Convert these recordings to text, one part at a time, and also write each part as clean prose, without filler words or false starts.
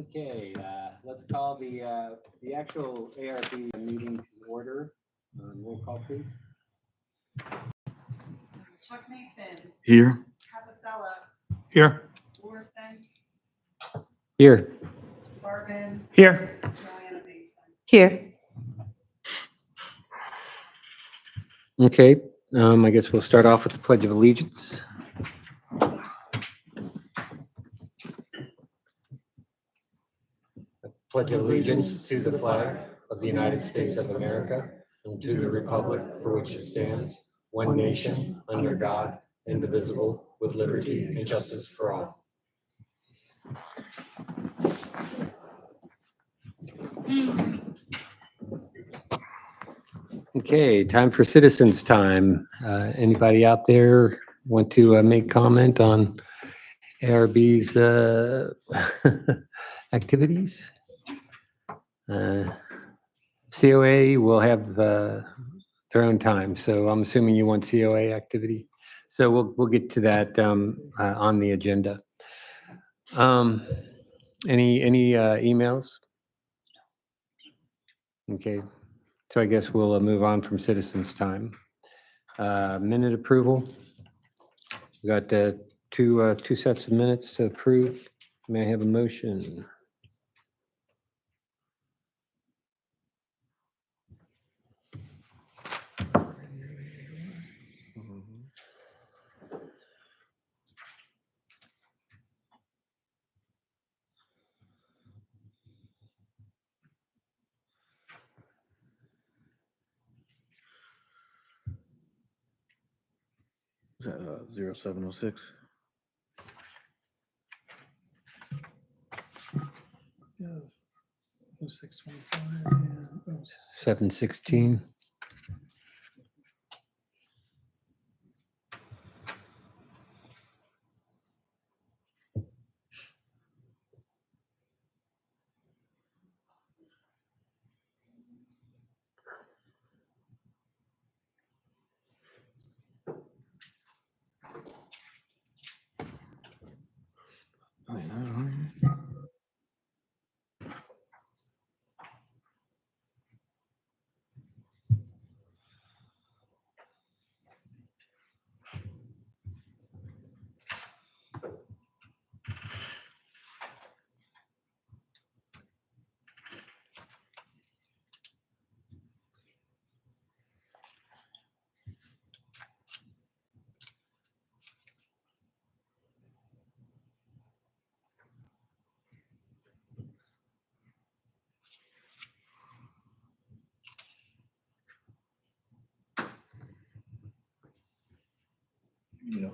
Okay, let's call the actual ARB meeting to order. Roll call, please. Chuck Mason. Here. Capicella. Here. Morrison. Here. Barvin. Here. Joanna Mason. Here. Okay, I guess we'll start off with the Pledge of Allegiance. Pledge of allegiance to the flag of the United States of America and to the republic for which it stands, one nation, under God, indivisible, with liberty and justice for all. Okay, time for citizens' time. Anybody out there want to make comment on ARB's activities? COA will have their own time, so I'm assuming you want COA activity. So we'll get to that on the agenda. Any emails? Okay, so I guess we'll move on from citizens' time. Minute approval. We got two sets of minutes to approve. May I have a motion? Is that 0706? Yeah. 0625 and 716.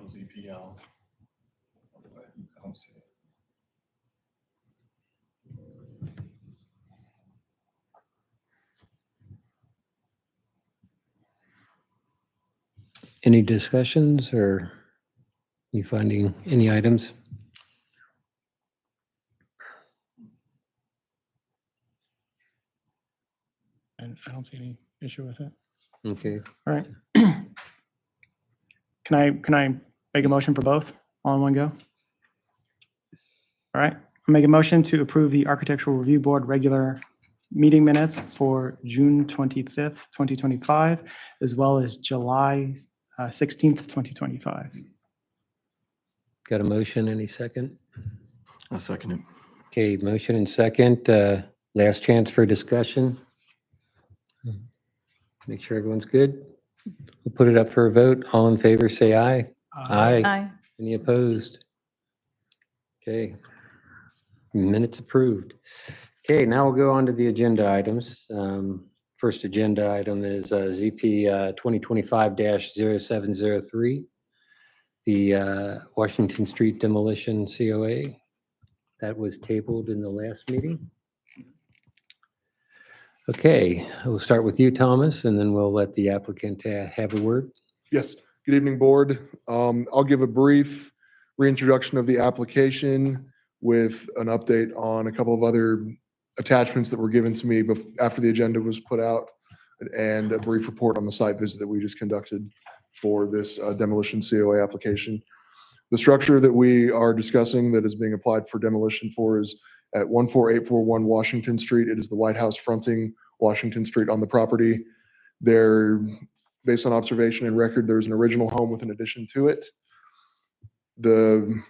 ZPL. I don't see it. Any discussions or you finding any items? And I don't see any issue with it. Okay. All right. Can I make a motion for both all in one go? All right. I'll make a motion to approve the Architectural Review Board regular meeting minutes for June 25th, 2025, as well as July 16th, 2025. Got a motion? Any second? I'll second it. Okay, motion and second. Last chance for discussion. Make sure everyone's good. We'll put it up for a vote. All in favor, say aye. Aye. Aye. Any opposed? Okay. Minutes approved. Okay, now we'll go on to the agenda items. First agenda item is ZP 2025-0703, the Washington Street demolition COA. That was tabled in the last meeting. Okay, we'll start with you, Thomas, and then we'll let the applicant have a word. Yes, good evening, board. I'll give a brief reintroduction of the application with an update on a couple of other attachments that were given to me after the agenda was put out, and a brief report on the site visit that we just conducted for this demolition COA application. The structure that we are discussing that is being applied for demolition for is at 14841 Washington Street. It is the White House fronting Washington Street on the property. There, based on observation and record, there's an original home with an addition to it. The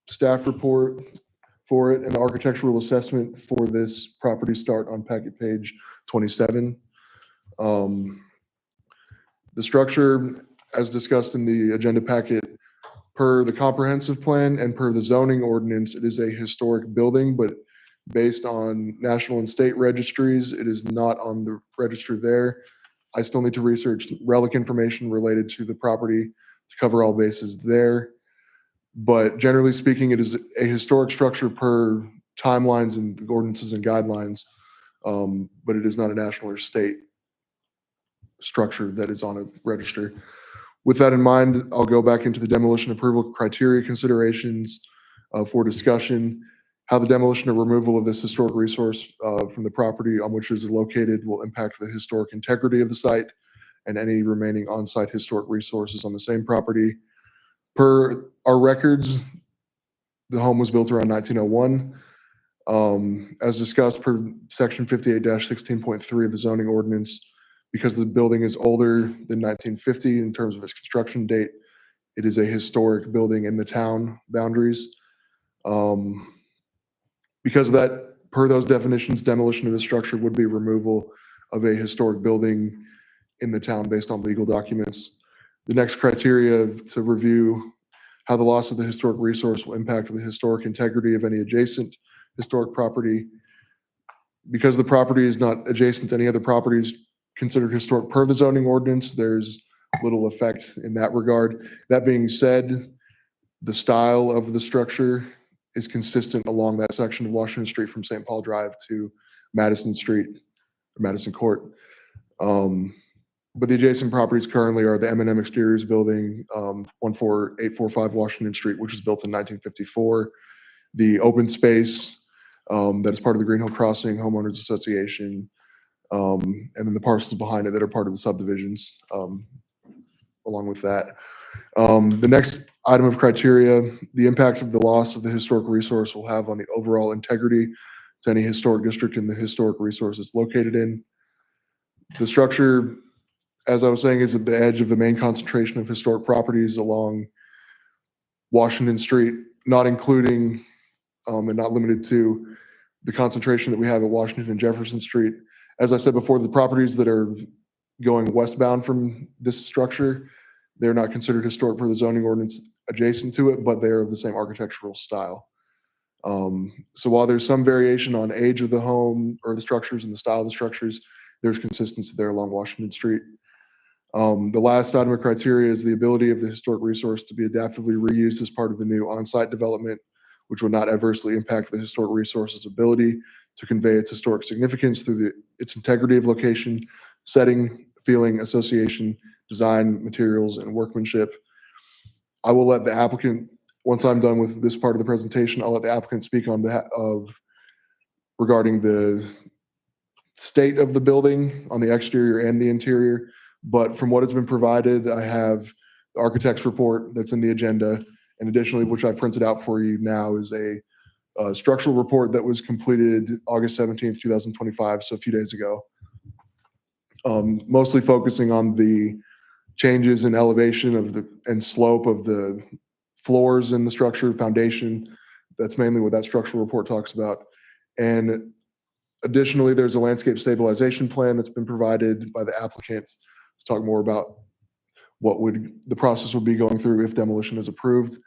staff report for it and the architectural assessment for this property start on packet page 27. The structure, as discussed in the agenda packet, per the comprehensive plan and per the zoning ordinance, it is a historic building, but based on national and state registries, it is not on the register there. I still need to research relic information related to the property to cover all bases there. But generally speaking, it is a historic structure per timelines and the ordinances and guidelines. But it is not a national or state structure that is on a register. With that in mind, I'll go back into the demolition approval criteria considerations for discussion. How the demolition or removal of this historic resource from the property on which it is located will impact the historic integrity of the site and any remaining on-site historic resources on the same property. Per our records, the home was built around 1901. As discussed per section 58-16.3 of the zoning ordinance, because the building is older than 1950 in terms of its construction date, it is a historic building in the town boundaries. Because of that, per those definitions, demolition of the structure would be removal of a historic building in the town based on legal documents. The next criteria to review how the loss of the historic resource will impact the historic integrity of any adjacent historic property. Because the property is not adjacent to any other properties considered historic per the zoning ordinance, there's little effect in that regard. That being said, the style of the structure is consistent along that section of Washington Street from St. Paul Drive to Madison Street, or Madison Court. But the adjacent properties currently are the M&M Exteriors Building, 14845 Washington Street, which was built in 1954. The open space that is part of the Green Hill Crossing Homeowners Association, and then the parcels behind it that are part of the subdivisions along with that. The next item of criteria, the impact of the loss of the historic resource will have on the overall integrity to any historic district in the historic resource it's located in. The structure, as I was saying, is at the edge of the main concentration of historic properties along Washington Street, not including and not limited to the concentration that we have at Washington and Jefferson Street. As I said before, the properties that are going westbound from this structure, they're not considered historic per the zoning ordinance adjacent to it, but they're of the same architectural style. So while there's some variation on age of the home or the structures and the style of the structures, there's consistency there along Washington Street. The last item of criteria is the ability of the historic resource to be adaptively reused as part of the new on-site development, which will not adversely impact the historic resource's ability to convey its historic significance through its integrity of location, setting, feeling, association, design, materials, and workmanship. I will let the applicant, once I'm done with this part of the presentation, I'll let the applicant speak on behalf of regarding the state of the building on the exterior and the interior. But from what has been provided, I have the architect's report that's in the agenda. And additionally, which I've printed out for you now, is a structural report that was completed August 17th, 2025, so a few days ago. Mostly focusing on the changes in elevation of the and slope of the floors in the structure, foundation. That's mainly what that structural report talks about. And additionally, there's a landscape stabilization plan that's been provided by the applicants to talk more about what the process would be going through if demolition is approved.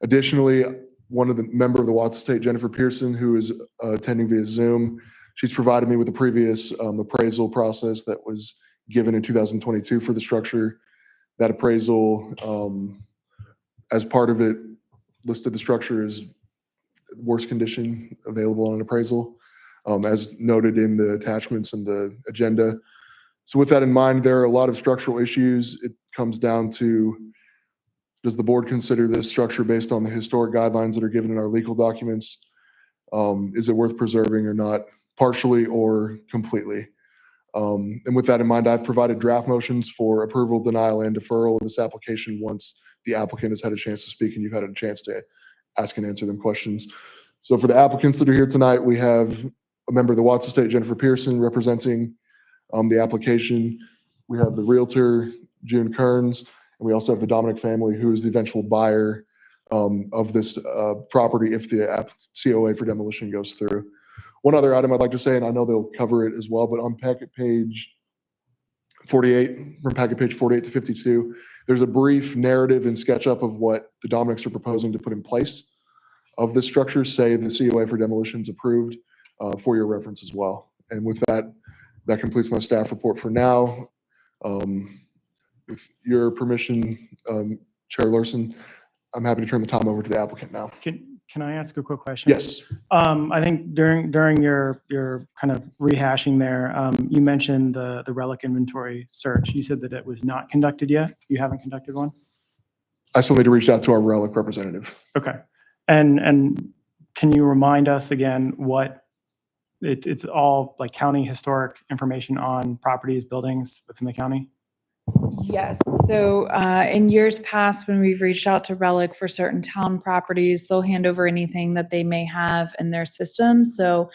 Additionally, one of the member of the Watts Estate, Jennifer Pearson, who is attending via Zoom, she's provided me with a previous appraisal process that was given in 2022 for the structure. That appraisal, as part of it, listed the structure as worst condition available on an appraisal, as noted in the attachments and the agenda. So with that in mind, there are a lot of structural issues. It comes down to, does the board consider this structure based on the historic guidelines that are given in our legal documents? Is it worth preserving or not, partially or completely? And with that in mind, I've provided draft motions for approval, denial, and deferral of this application once the applicant has had a chance to speak and you've had a chance to ask and answer them questions. So for the applicants that are here tonight, we have a member of the Watts Estate, Jennifer Pearson, representing the application. We have the Realtor, June Kearns, and we also have the Dominic family, who is the eventual buyer of this property if the COA for demolition goes through. One other item I'd like to say, and I know they'll cover it as well, but on packet page 48, from packet page 48 to 52, there's a brief narrative and sketch up of what the Dominics are proposing to put in place of this structure. Say the COA for demolition is approved, for your reference as well. And with that, that completes my staff report for now. With your permission, Chair Larson, I'm happy to turn the time over to the applicant now. Can I ask a quick question? Yes. I think during your kind of rehashing there, you mentioned the relic inventory search. You said that it was not conducted yet. You haven't conducted one? I still need to reach out to our relic representative. Okay. And can you remind us again what it's all like county historic information on properties, buildings within the county? Yes, so in years past, when we've reached out to Relic for certain town properties, they'll hand over anything that they may have in their system. So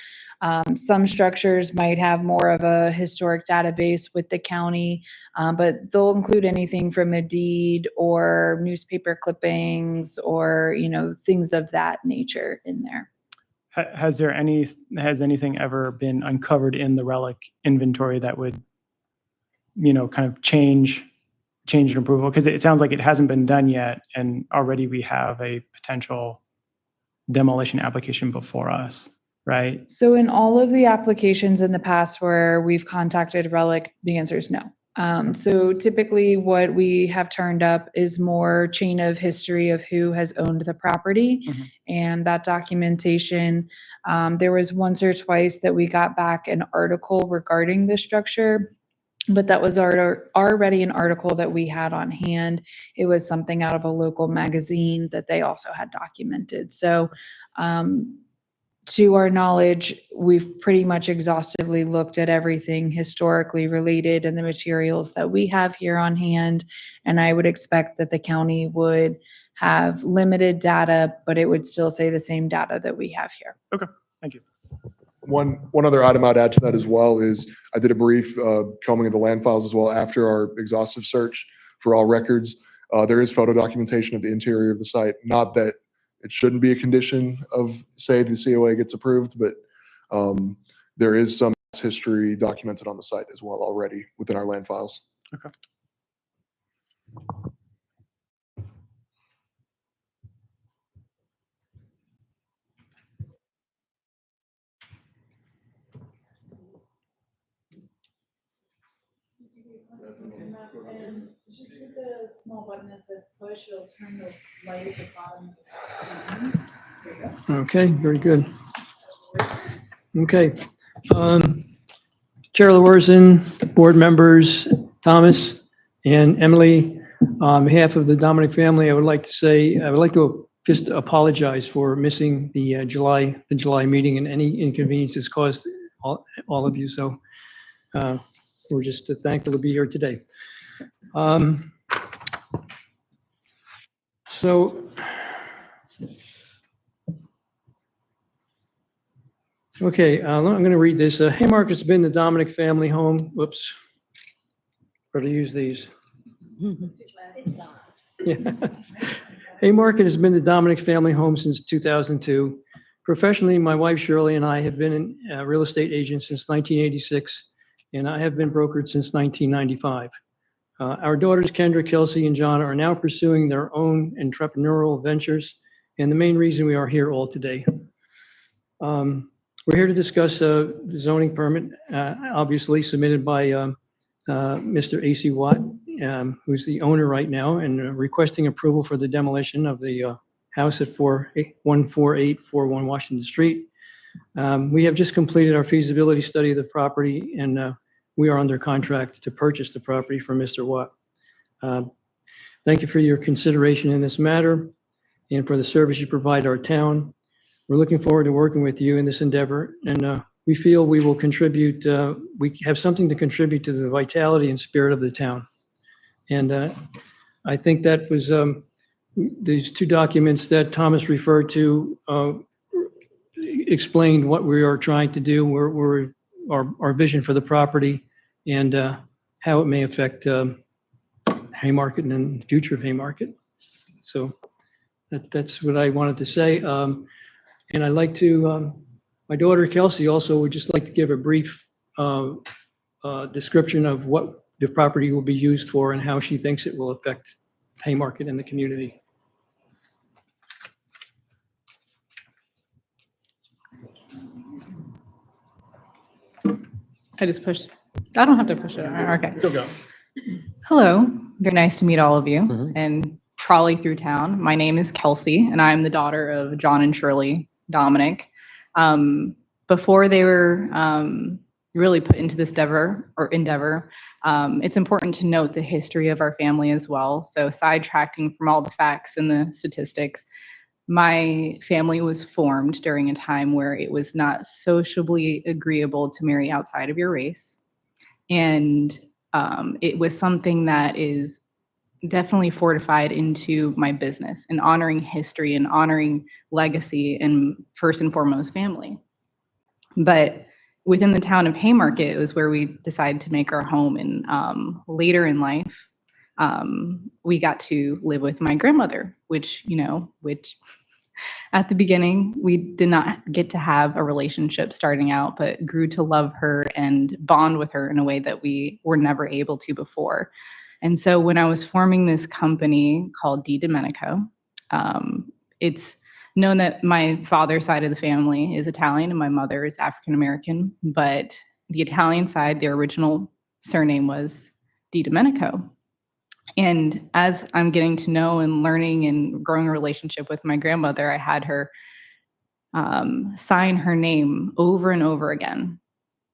some structures might have more of a historic database with the county, but they'll include anything from a deed or newspaper clippings or, things of that nature in there. Has anything ever been uncovered in the relic inventory that would, kind of change an approval? Because it sounds like it hasn't been done yet, and already we have a potential demolition application before us, right? So in all of the applications in the past where we've contacted Relic, the answer is no. So typically what we have turned up is more chain of history of who has owned the property and that documentation. There was once or twice that we got back an article regarding the structure, but that was already an article that we had on hand. It was something out of a local magazine that they also had documented. So to our knowledge, we've pretty much exhaustively looked at everything historically related and the materials that we have here on hand. And I would expect that the county would have limited data, but it would still say the same data that we have here. Okay, thank you. One other item I'd add to that as well is I did a brief combing of the land files as well after our exhaustive search for all records. There is photo documentation of the interior of the site. Not that it shouldn't be a condition of, say, the COA gets approved, but there is some history documented on the site as well already within our land files. Okay. And just hit the small button that says push, it'll turn the light at the bottom. There you go. Okay, very good. Okay. Chair Larson, board members, Thomas and Emily, on behalf of the Dominic family, I would like to just apologize for missing the July meeting and any inconveniences caused all of you. So we're just thankful to be here today. Okay, I'm going to read this. Haymarket has been the Dominic family home. Whoops. Better use these. Yeah. Haymarket has been the Dominic family home since 2002. Professionally, my wife Shirley and I have been a real estate agent since 1986, and I have been brokered since 1995. Our daughters, Kendra, Kelsey, and John, are now pursuing their own entrepreneurial ventures, and the main reason we are here all today. We're here to discuss the zoning permit, obviously submitted by Mr. A.C. Watt, who's the owner right now, and requesting approval for the demolition of the house at 14841 Washington Street. We have just completed our feasibility study of the property, and we are under contract to purchase the property from Mr. Watt. Thank you for your consideration in this matter and for the service you provide our town. We're looking forward to working with you in this endeavor, and we feel we will contribute, we have something to contribute to the vitality and spirit of the town. And I think that was these two documents that Thomas referred to explained what we are trying to do, our vision for the property, and how it may affect Haymarket and the future of Haymarket. So that's what I wanted to say. And I'd like to, my daughter Kelsey also would just like to give a brief description of what the property will be used for and how she thinks it will affect Haymarket and the community. I just pushed. I don't have to push it. Okay. Go, go. Hello. Very nice to meet all of you Mhm. and trolley through town. My name is Kelsey, and I'm the daughter of John and Shirley Dominic. Before they were really put into this endeavor, it's important to note the history of our family as well. So sidetracking from all the facts and the statistics, my family was formed during a time where it was not sociably agreeable to marry outside of your race. And it was something that is definitely fortified into my business and honoring history and honoring legacy and first and foremost family. But within the town of Haymarket, it was where we decided to make our home. And later in life, we got to live with my grandmother, which at the beginning, we did not get to have a relationship starting out, but grew to love her and bond with her in a way that we were never able to before. And so when I was forming this company called DiDomenico, it's known that my father's side of the family is Italian and my mother is African American, but the Italian side, their original surname was DiDomenico. And as I'm getting to know and learning and growing a relationship with my grandmother, I had her sign her name over and over again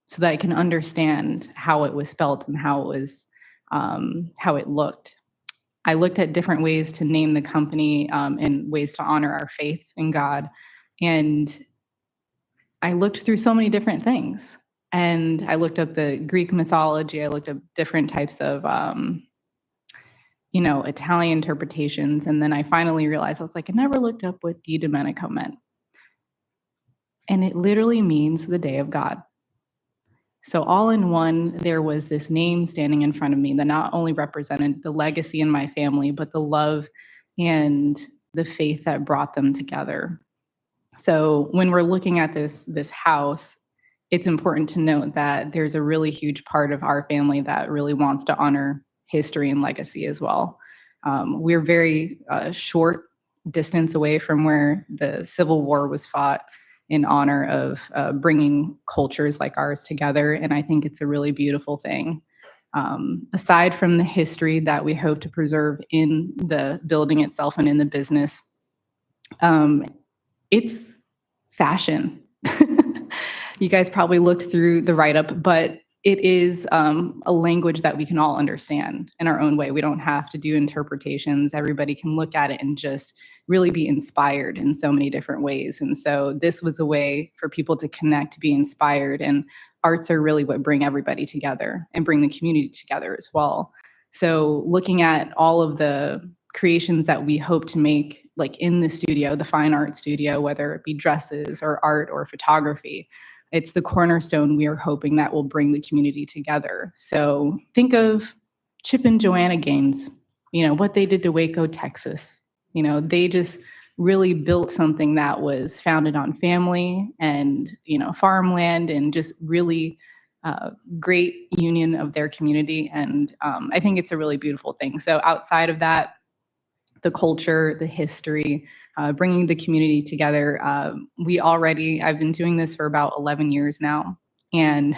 so that I can understand how it was spelt and how it looked. I looked at different ways to name the company and ways to honor our faith in God. And I looked through so many different things. And I looked up the Greek mythology. I looked up different types of Italian interpretations. And then I finally realized, I was like, I never looked up what DiDomenico meant. And it literally means the day of God. So all in one, there was this name standing in front of me that not only represented the legacy in my family, but the love and the faith that brought them together. So when we're looking at this house, it's important to note that there's a really huge part of our family that really wants to honor history and legacy as well. We're very short distance away from where the Civil War was fought in honor of bringing cultures like ours together. And I think it's a really beautiful thing. Aside from the history that we hope to preserve in the building itself and in the business, it's fashion. You guys probably looked through the write-up, but it is a language that we can all understand in our own way. We don't have to do interpretations. Everybody can look at it and just really be inspired in so many different ways. And so this was a way for people to connect, be inspired, and arts are really what bring everybody together and bring the community together as well. So looking at all of the creations that we hope to make, like in the studio, the fine art studio, whether it be dresses or art or photography, it's the cornerstone we are hoping that will bring the community together. So think of Chip and Joanna Gaines, what they did to Waco, Texas. They just really built something that was founded on family and, farmland and just really great union of their community. And I think it's a really beautiful thing. So outside of that, the culture, the history, bringing the community together. I've been doing this for about 11 years now and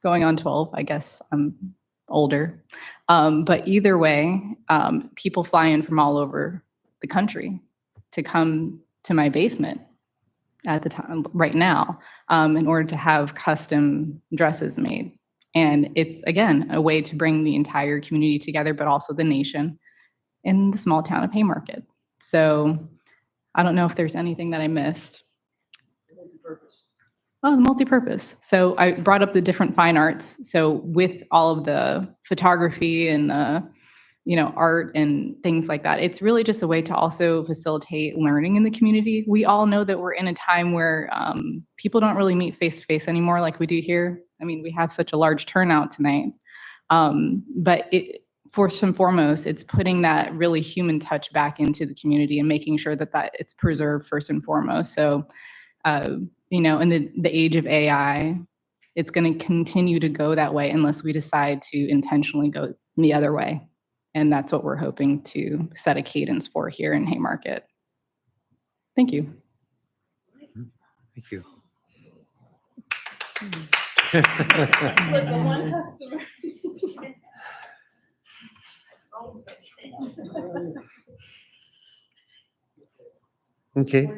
going on 12, I guess I'm older. But either way, people fly in from all over the country to come to my basement at the time, right now, in order to have custom dresses made. And it's, again, a way to bring the entire community together, but also the nation in the small town of Haymarket. So I don't know if there's anything that I missed. Oh, the multi-purpose. So I brought up the different fine arts. So with all of the photography and the art and things like that. It's really just a way to also facilitate learning in the community. We all know that we're in a time where people don't really meet face to face anymore like we do here. I mean, we have such a large turnout tonight. But first and foremost, it's putting that really human touch back into the community and making sure that it's preserved first and foremost. So, in the age of AI, it's going to continue to go that way unless we decide to intentionally go the other way. And that's what we're hoping to set a cadence for here in Haymarket. Thank you. Thank you. Okay.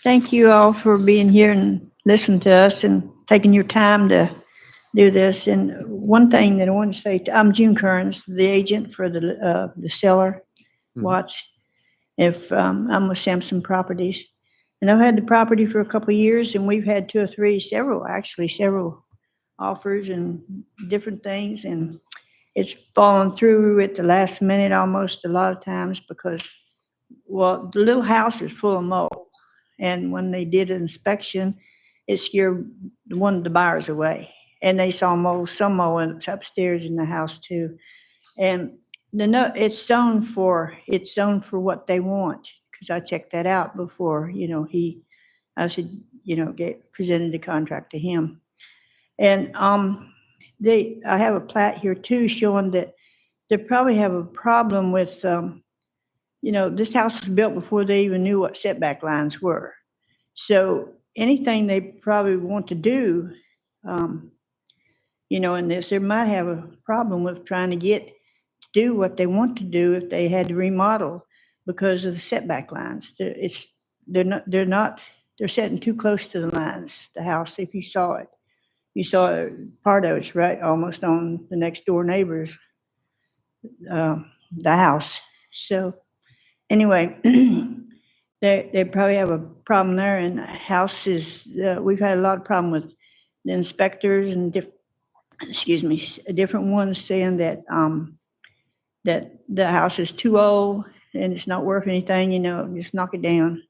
Thank you all for being here and listening to us and taking your time to do this. And one thing that I want to say, I'm June Kearns, the agent for the seller watch. I'm with Sampson Properties. And I've had the property for a couple of years, and we've had several offers and different things. And it's fallen through at the last minute almost a lot of times because, well, the little house is full of mold. And when they did an inspection, it scared one of the buyers away. And they saw some mold upstairs in the house too. And it's zoned for what they want. Because I checked that out before, I said, presented the contract to him. And I have a plat here too showing that they probably have a problem with, this house was built before they even knew what setback lines were. So anything they probably want to do, in this, they might have a problem with trying to do what they want to do if they had to remodel because of the setback lines. They're sitting too close to the lines, the house, if you saw it. You saw part of it's right almost on the next door neighbor's, the house. So anyway, they probably have a problem there, and houses, we've had a lot of problem with the inspectors and different ones saying that that the house is too old and it's not worth anything, just knock it down,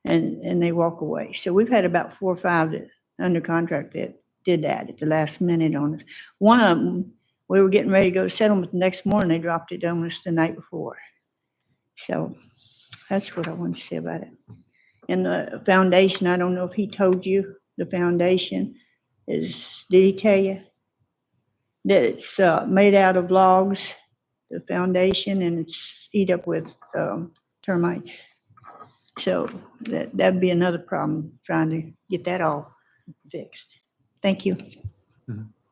and they walk away. So we've had about 4 or 5 that under contract that did that at the last minute on it. One of them, we were getting ready to go to settlement the next morning, they dropped it on us the night before. So that's what I wanted to say about it. And the foundation, I don't know if he told you, the foundation did he tell you? That it's made out of logs, the foundation, and it's eat up with termites. So that'd be another problem, trying to get that all fixed. Thank you.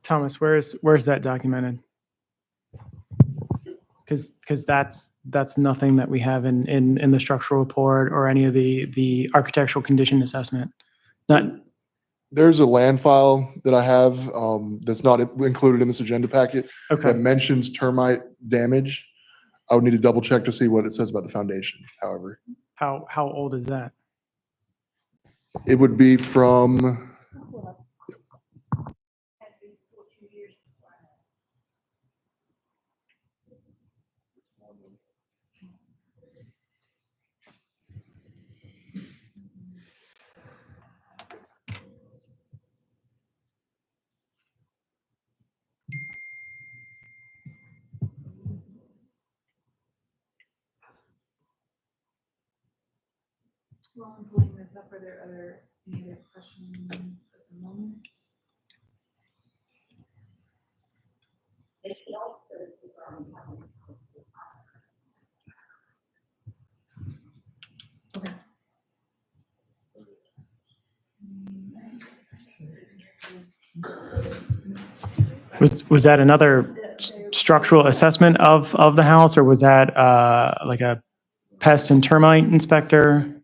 Thomas, where's that documented? Because that's nothing that we have in the structural report or any of the architectural condition assessment. There's a land file that I have that's not included in this agenda packet that Okay. mentions termite damage. I would need to double check to see what it says about the foundation, however. How old is that? It would be from, While I'm pulling this up, are there any other questions at the moment? Okay. Was that another structural assessment of the house, or was that like a pest and termite inspector?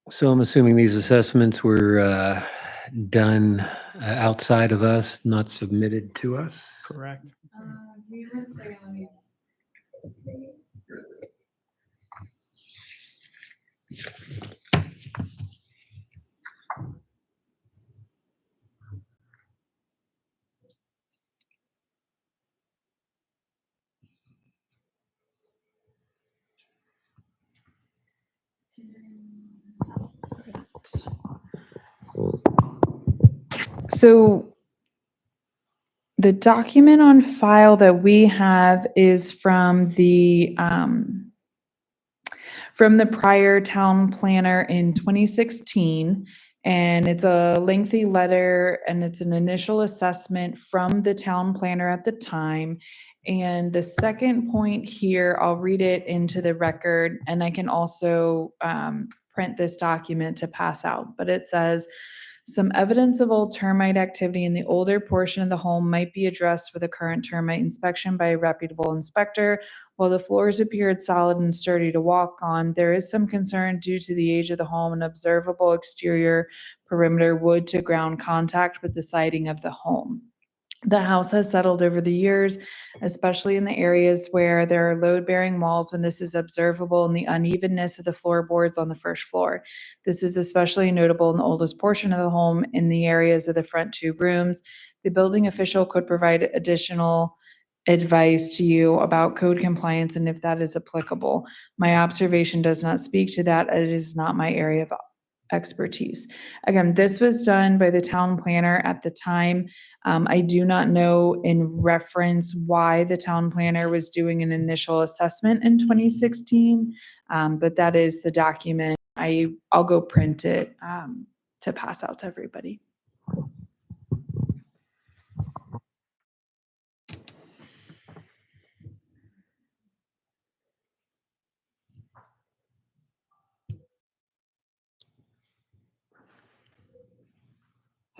So I'm assuming these assessments were done outside of us, not submitted to us? Correct. So the document on file that we have is from the prior town planner in 2016. And it's a lengthy letter and it's an initial assessment from the town planner at the time. And the second point here, I'll read it into the record and I can also print this document to pass out. But it says, some evidence of old termite activity in the older portion of the home might be addressed with a current termite inspection by a reputable inspector. While the floors appeared solid and sturdy to walk on, there is some concern due to the age of the home and observable exterior perimeter wood to ground contact with the siding of the home. The house has settled over the years, especially in the areas where there are load-bearing walls, and this is observable in the unevenness of the floorboards on the first floor. This is especially notable in the oldest portion of the home in the areas of the front two rooms. The building official could provide additional advice to you about code compliance and if that is applicable. My observation does not speak to that. It is not my area of expertise. Again, this was done by the town planner at the time. I do not know in reference why the town planner was doing an initial assessment in 2016, but that is the document. I'll go print it to pass out to everybody.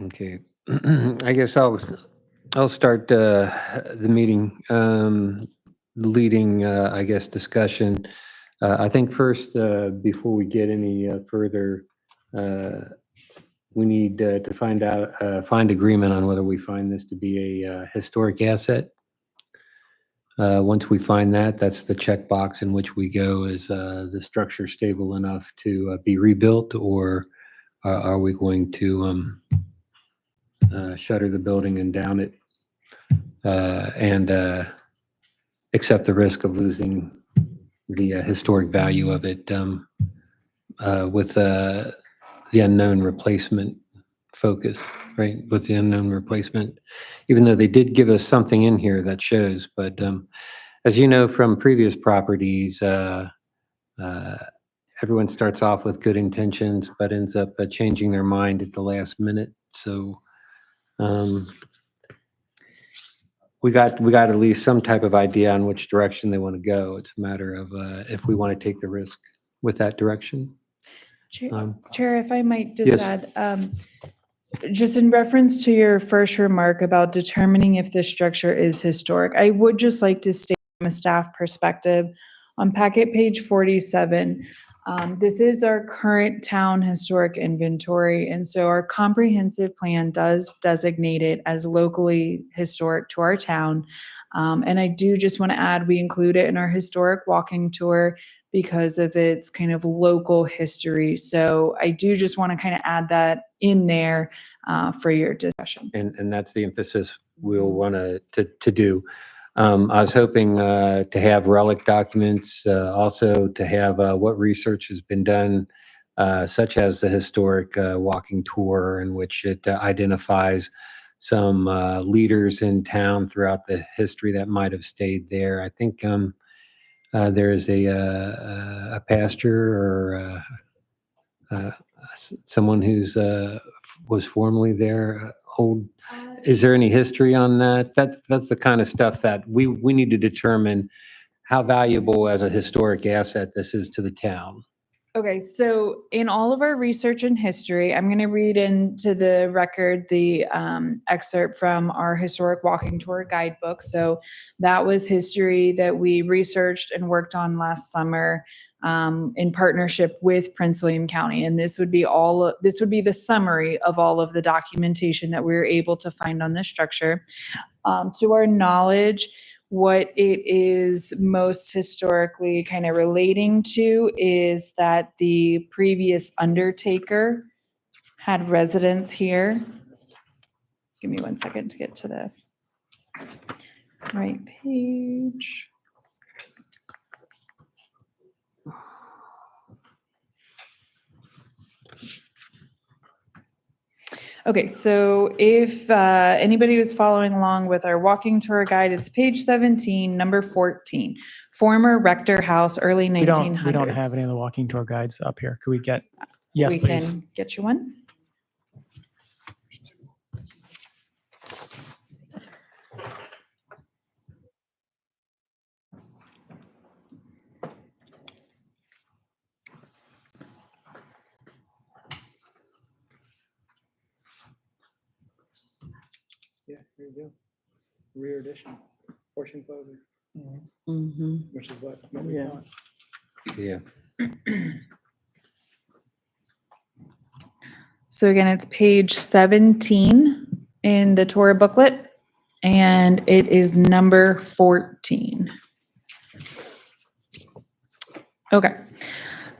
Okay, I guess I'll start the meeting, leading, I guess, discussion. I think first, before we get any further, we need to find agreement on whether we find this to be a historic asset. Once we find that, that's the checkbox in which we go. Is the structure stable enough to be rebuilt, or are we going to shutter the building and down it and accept the risk of losing the historic value of it with the unknown replacement focus, right? With the unknown replacement, even though they did give us something in here that shows, but as you know from previous properties, everyone starts off with good intentions, but ends up changing their mind at the last minute. So we got at least some type of idea on which direction they want to go. It's a matter of if we want to take the risk with that direction. Chair, if I might just Yes. add, just in reference to your first remark about determining if the structure is historic, I would just like to state from a staff perspective, on packet page 47, this is our current town historic inventory. And so our comprehensive plan does designate it as locally historic to our town. And I do just want to add, we include it in our historic walking tour because of its kind of local history. So I do just want to kind of add that in there for your discussion. And that's the emphasis we'll want to do. I was hoping to have relic documents, also to have what research has been done, such as the historic walking tour, in which it identifies some leaders in town throughout the history that might have stayed there. I think there is a pastor or someone who's was formerly there. Old. Is there any history on that? That's the kind of stuff that we need to determine how valuable as a historic asset this is to the town. Okay, so in all of our research and history, I'm going to read into the record the excerpt from our historic walking tour guidebook. So that was history that we researched and worked on last summer. in partnership with Prince William County. And this would be the summary of all of the documentation that we were able to find on this structure. To our knowledge, what it is most historically kind of relating to is that the previous undertaker had residence here. Give me 1 second to get to the right page. Okay, so if anybody was following along with our walking tour guide, it's page 17, number 14. Former Rector House, early 1900s. We don't have any of the walking tour guides up here. Could we get, yes, We please. can get you one. Yeah, here you go. Rear addition, portion closer, which is what we Yeah. want. Yeah. So again, it's page 17 in the tour booklet, and it is number 14. Okay.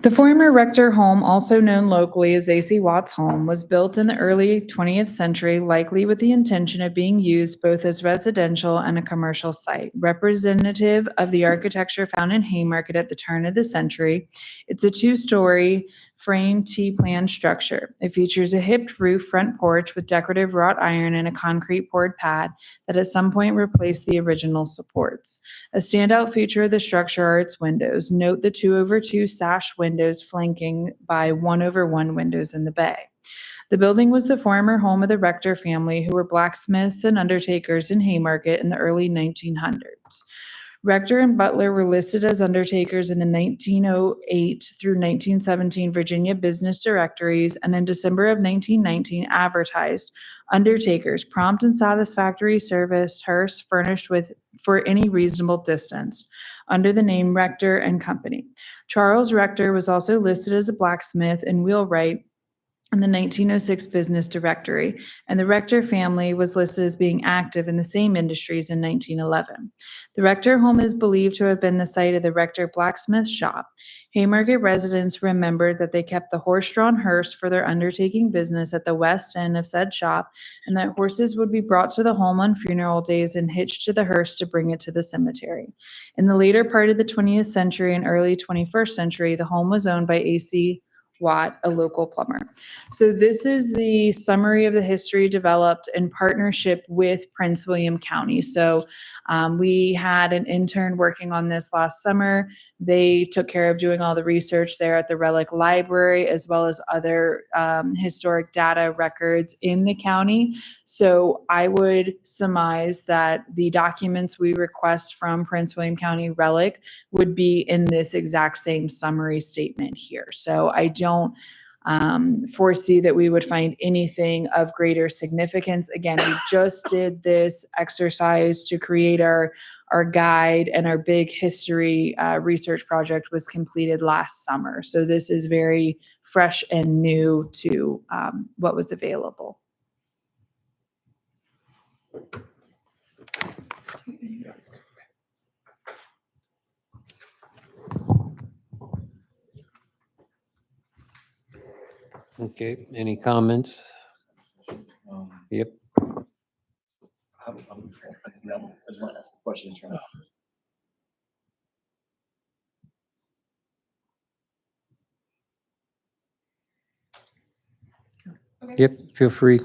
The former Rector home, also known locally as A.C. Watts Home, was built in the early 20th century, likely with the intention of being used both as residential and a commercial site. Representative of the architecture found in Haymarket at the turn of the century, it's a two-story frame T-plan structure. It features a hipped roof front porch with decorative wrought iron and a concrete poured pad that at some point replaced the original supports. A standout feature of the structure are its windows. Note the 2/2 sash windows flanking by 1/1 windows in the bay. The building was the former home of the Rector family, who were blacksmiths and undertakers in Haymarket in the early 1900s. Rector and Butler were listed as undertakers in the 1908 through 1917 Virginia business directories, and in December of 1919 advertised undertakers, prompt and satisfactory service, hearse furnished with for any reasonable distance, under the name Rector and Company. Charles Rector was also listed as a blacksmith and wheelwright in the 1906 business directory, and the Rector family was listed as being active in the same industries in 1911. The Rector home is believed to have been the site of the Rector blacksmith shop. Haymarket residents remembered that they kept the horse-drawn hearse for their undertaking business at the west end of said shop, and that horses would be brought to the home on funeral days and hitched to the hearse to bring it to the cemetery. In the later part of the 20th century and early 21st century, the home was owned by A.C. Watt, a local plumber. So this is the summary of the history developed in partnership with Prince William County. So we had an intern working on this last summer. They took care of doing all the research there at the Relic Library, as well as other historic data records in the county. So I would surmise that the documents we request from Prince William County Relic would be in this exact same summary statement here. So I don't foresee that we would find anything of greater significance. Again, we just did this exercise to create our guide, and our big history research project was completed last summer. So this is very fresh and new to what was available. Okay, any comments? Yep. I just want to ask a question. Yep, feel free.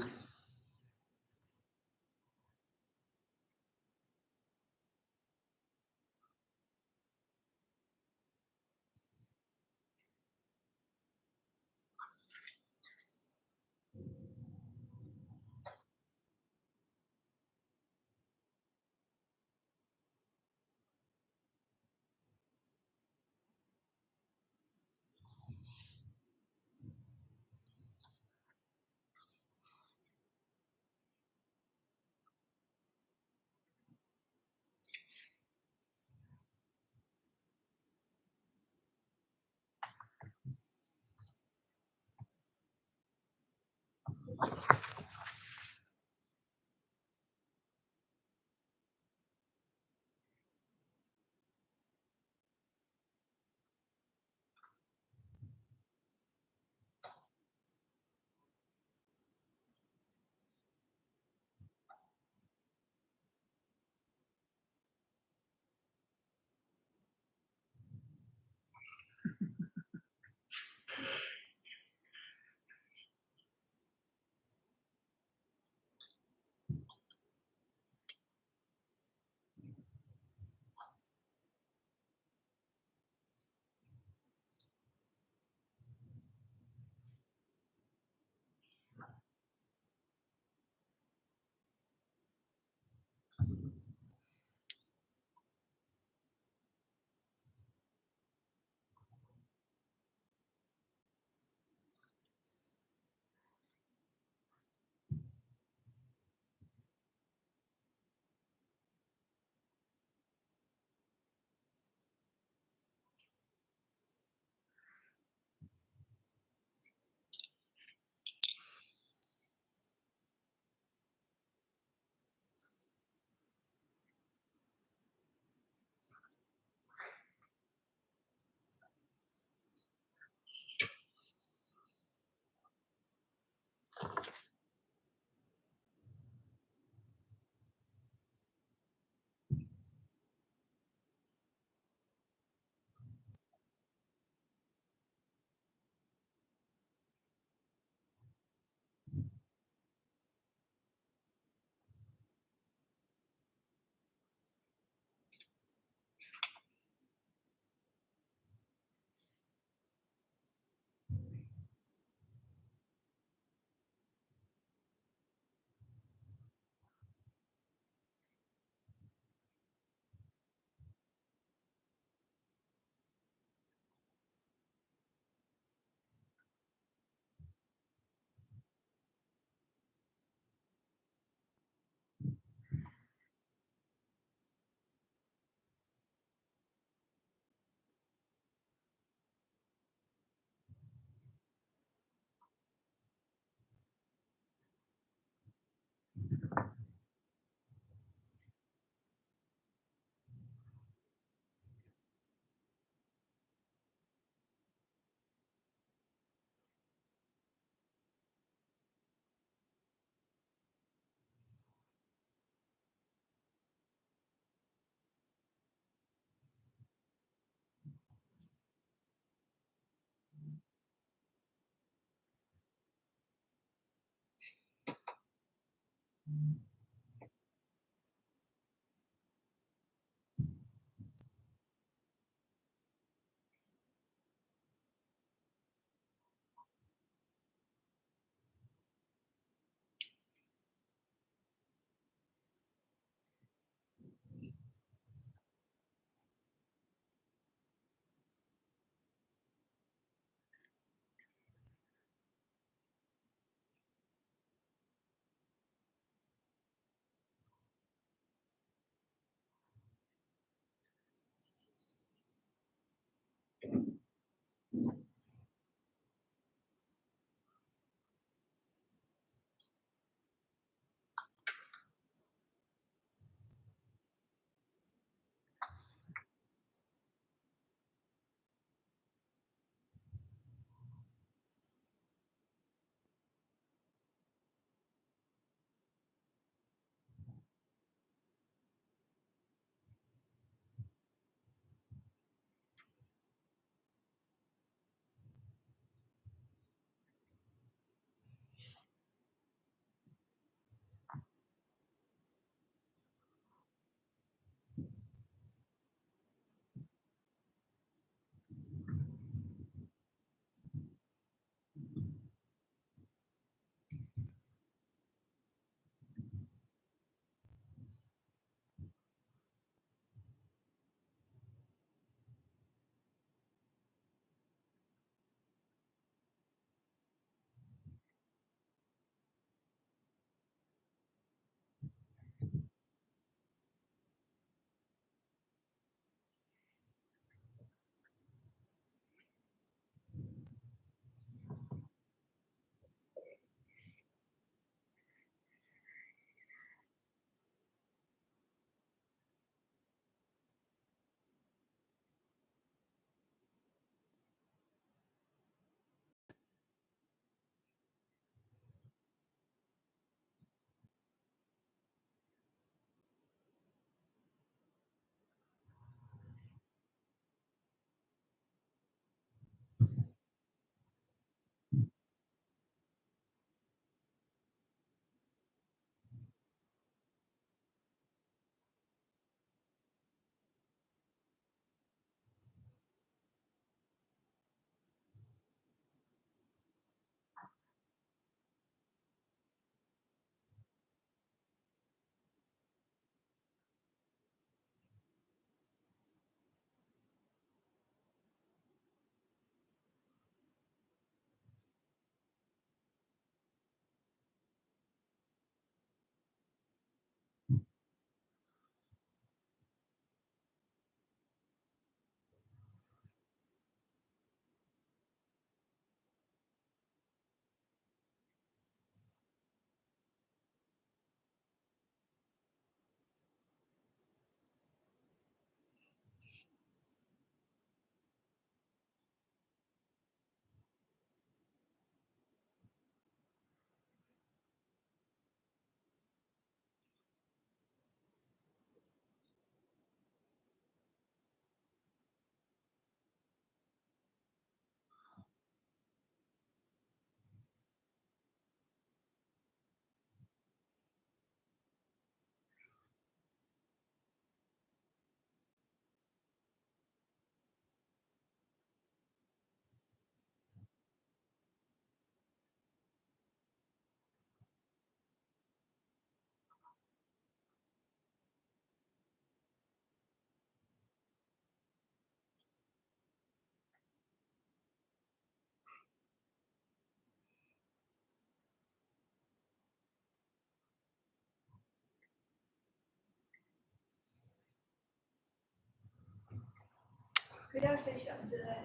Could I say something to that?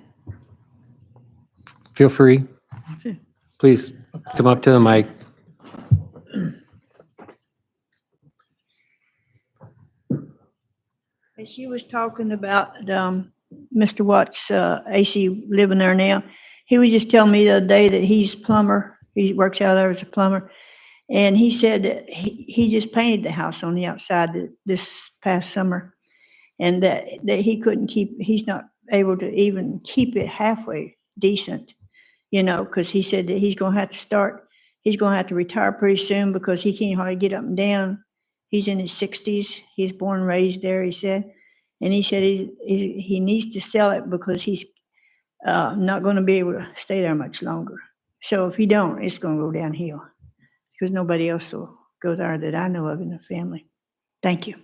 Feel free. Please come up to the mic. And she was talking about Mr. Watts, AC living there now. He was just telling me the other day that he's plumber. He works out there as a plumber. And he said that he just painted the house on the outside this past summer. And that he couldn't he's not able to even keep it halfway decent, because he said that he's going to have to retire pretty soon because he can't hardly get up and down. He's in his 60s. He's born and raised there, he said. And he said he needs to sell it because he's not going to be able to stay there much longer. So if he don't, it's going to go downhill because nobody else will go there that I know of in the family. Thank you.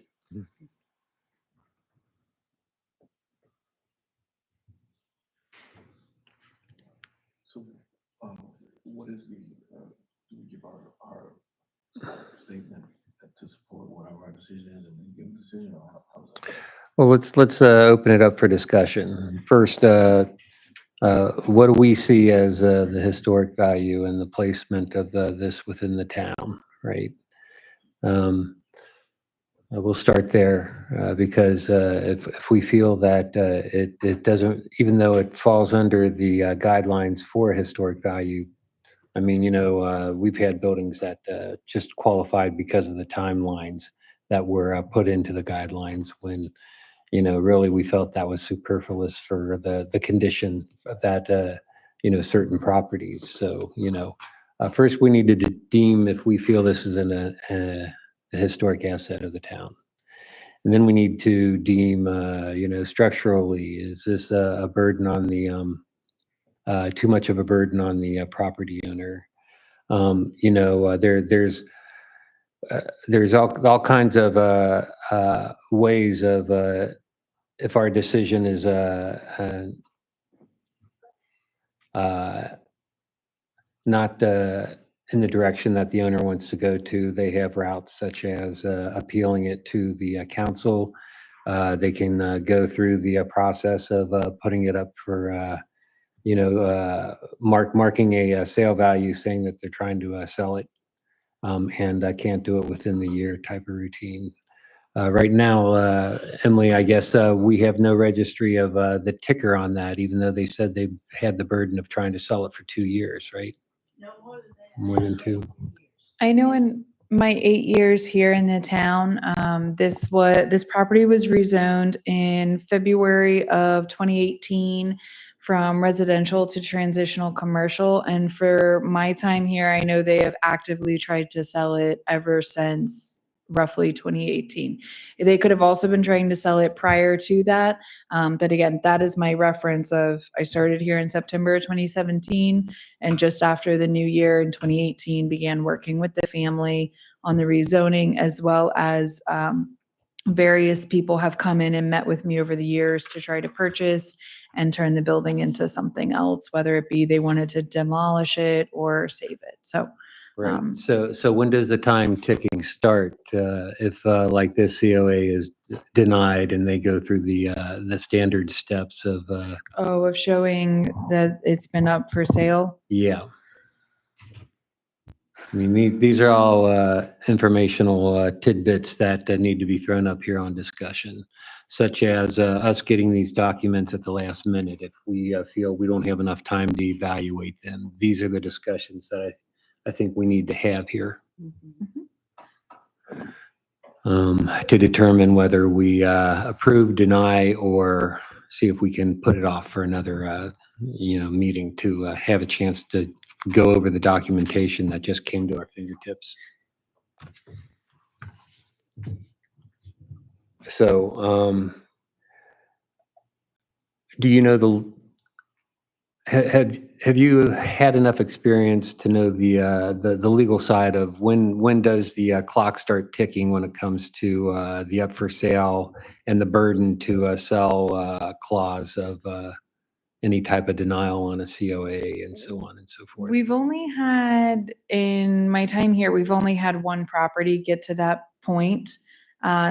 So, what is do we give our statement to support whatever our decision is, and then give a decision, or how's that? Well, let's open it up for discussion. First, what do we see as the historic value and the placement of this within the town, right? We'll start there because if we feel that it doesn't, even though it falls under the guidelines for historic value, I mean, we've had buildings that just qualified because of the timelines that were put into the guidelines when, really we felt that was superfluous for the condition of that, certain properties. So, first we need to deem if we feel this is a historic asset of the town. And then we need to deem, structurally, is this a burden on the, too much of a burden on the property owner? There's all kinds of ways of if our decision is not in the direction that the owner wants to go to, they have routes such as appealing it to the council. They can go through the process of putting it up for, marking a sale value, saying that they're trying to sell it, and I can't do it within the year type of routine. Right now, Emily, I guess we have no registry of the ticker on that, even though they said they had the burden of trying to sell it for 2 years, right? No more than that. More than 2. I know in my 8 years here in the town, this property was rezoned in February of 2018 from residential to transitional commercial. And for my time here, I know they have actively tried to sell it ever since roughly 2018. They could have also been trying to sell it prior to that. But again, that is my reference of, I started here in September 2017. And just after the new year in 2018, began working with the family on the rezoning, as well as various people have come in and met with me over the years to try to purchase and turn the building into something else, whether it be they wanted to demolish it or save it. So Right. So when does the time ticking start? If like this COA is denied and they go through the standard steps of of showing that it's been up for sale. yeah. I mean, these are all informational tidbits that need to be thrown up here on discussion, such as us getting these documents at the last minute if we feel we don't have enough time to evaluate them. These are the discussions that I think we need to have here to determine whether we approve, deny, or see if we can put it off for another meeting to have a chance to go over the documentation that just came to our fingertips. So, do you know have you had enough experience to know the legal side of when does the clock start ticking when it comes to the up for sale and the burden to sell clause of any type of denial on a COA and so on and so forth? We've only had, in my time here, we've only had one property get to that point.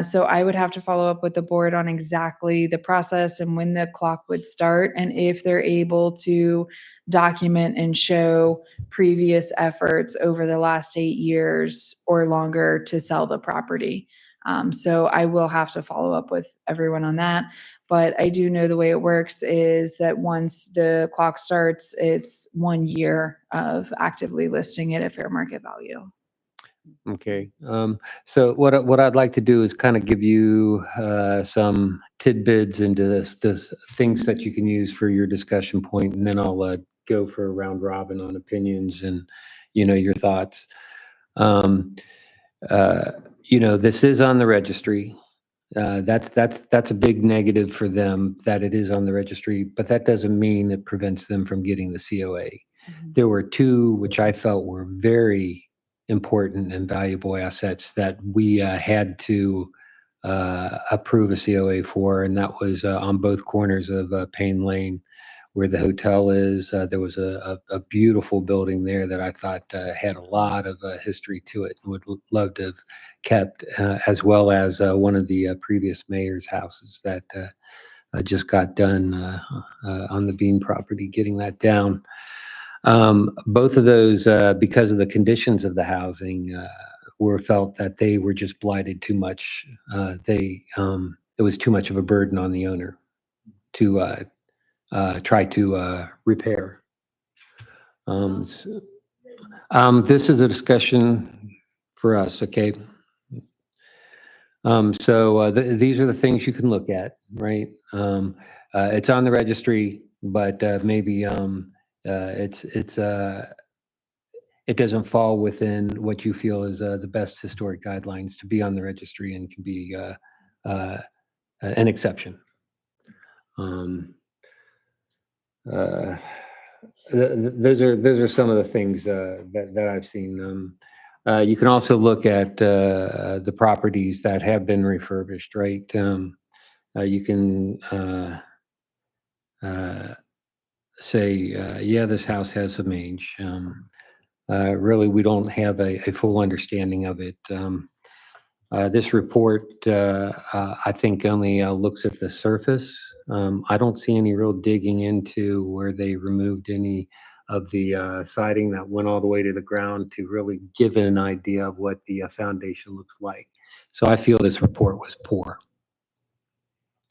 So I would have to follow up with the board on exactly the process and when the clock would start, and if they're able to document and show previous efforts over the last 8 years or longer to sell the property. So I will have to follow up with everyone on that. But I do know the way it works is that once the clock starts, it's 1 year of actively listing it at fair market value. Okay, so what I'd like to do is kind of give you some tidbits into this things that you can use for your discussion point, and then I'll go for a round robin on opinions and, your thoughts. Um, this is on the registry. That's a big negative for them that it is on the registry, but that doesn't mean it prevents them from getting the COA. There were two which I felt were very important and valuable assets that we had to approve a COA for, and that was on both corners of Payne Lane, where the hotel is. There was a beautiful building there that I thought had a lot of history to it and would love to have kept, as well as one of the previous mayor's houses that just got done on the Bean property, getting that down. Both of those, because of the conditions of the housing, were felt that they were just blighted too much. It was too much of a burden on the owner to try to repair. This is a discussion for us, okay? These are the things you can look at, right? It's on the registry, but maybe it doesn't fall within what you feel is the best historic guidelines to be on the registry and can be an exception. Those are some of the things that I've seen. You can also look at the properties that have been refurbished, right? You can say, yeah, this house has some age. Really, we don't have a full understanding of it. This report, I think, only looks at the surface. I don't see any real digging into where they removed any of the siding that went all the way to the ground to really give it an idea of what the foundation looks like. So I feel this report was poor.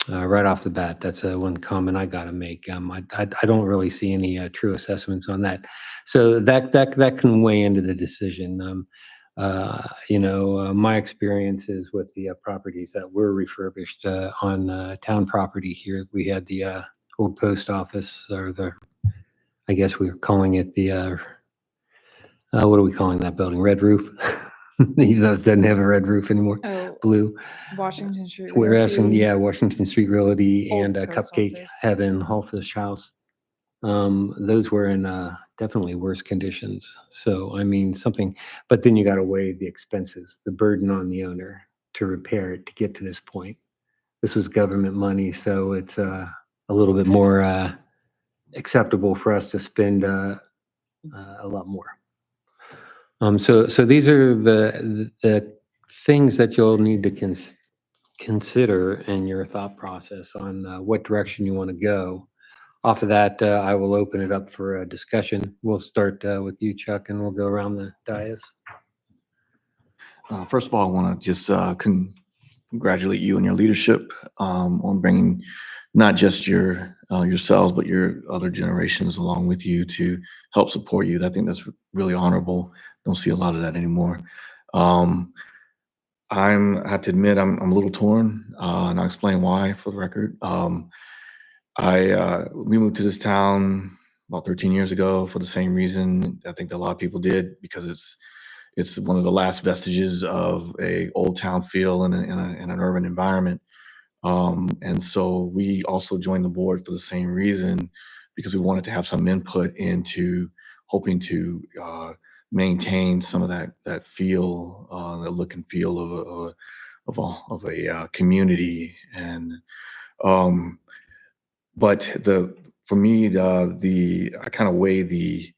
Right off the bat, that's one comment I got to make. I don't really see any true assessments on that. So that can weigh into the decision. My experiences with the properties that were refurbished on town property here, we had the old post office, or I guess we were calling it the, what are we calling that building? Red roof? Even though it doesn't have a red roof anymore, Oh, blue. Washington Street We're asking, Realty. yeah, Washington Street Realty Old and post Cupcake office. Heaven, Hallfish House. Those were in definitely worse conditions. So, I mean, something, but then you got to weigh the expenses, the burden on the owner to repair it to get to this point. This was government money, so it's a little bit more acceptable for us to spend a lot more. So these are the things that you'll need to consider in your thought process on what direction you want to go. Off of that, I will open it up for a discussion. We'll start with you, Chuck, and we'll go around the dais. First of all, I want to just congratulate you and your leadership on bringing not just yourselves, but your other generations along with you to help support you. I think that's really honorable. Don't see a lot of that anymore. I have to admit, I'm a little torn, and I'll explain why for the record. We moved to this town about 13 years ago for the same reason I think that a lot of people did, because it's one of the last vestiges of a old town feel in an urban environment. And so we also joined the board for the same reason, because we wanted to have some input into hoping to maintain some of that feel, the look and feel of a community. And but for me, I kind of weigh the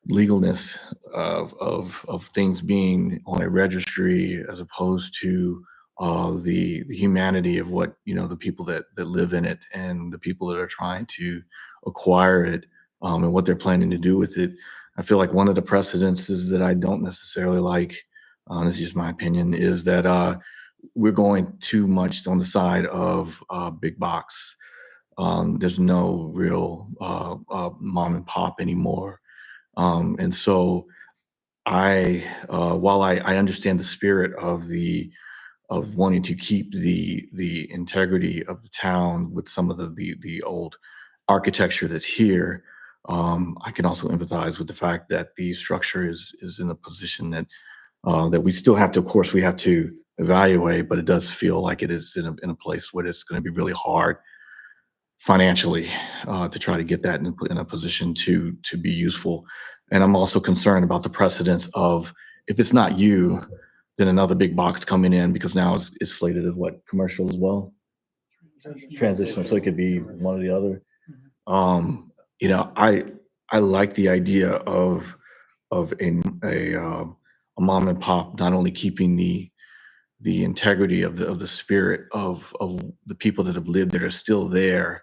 legalness of things being on a registry as opposed to the humanity of what, the people that live in it and the people that are trying to acquire it, and what they're planning to do with it. I feel like one of the precedences that I don't necessarily like, this is just my opinion, is that we're going too much on the side of big box. There's no real mom and pop anymore. And so while I understand the spirit of wanting to keep the integrity of the town with some of the old architecture that's here, I can also empathize with the fact that the structure is in a position that we still have to, of course, we have to evaluate, but it does feel like it is in a place where it's going to be really hard financially to try to get that in a position to be useful. And I'm also concerned about the precedence of, if it's not you, then another big box coming in, because now it's slated as what, commercial as well? Transitional, so it could be one or the other. I like the idea of a mom and pop not only keeping the integrity of the spirit of the people that have lived that are still there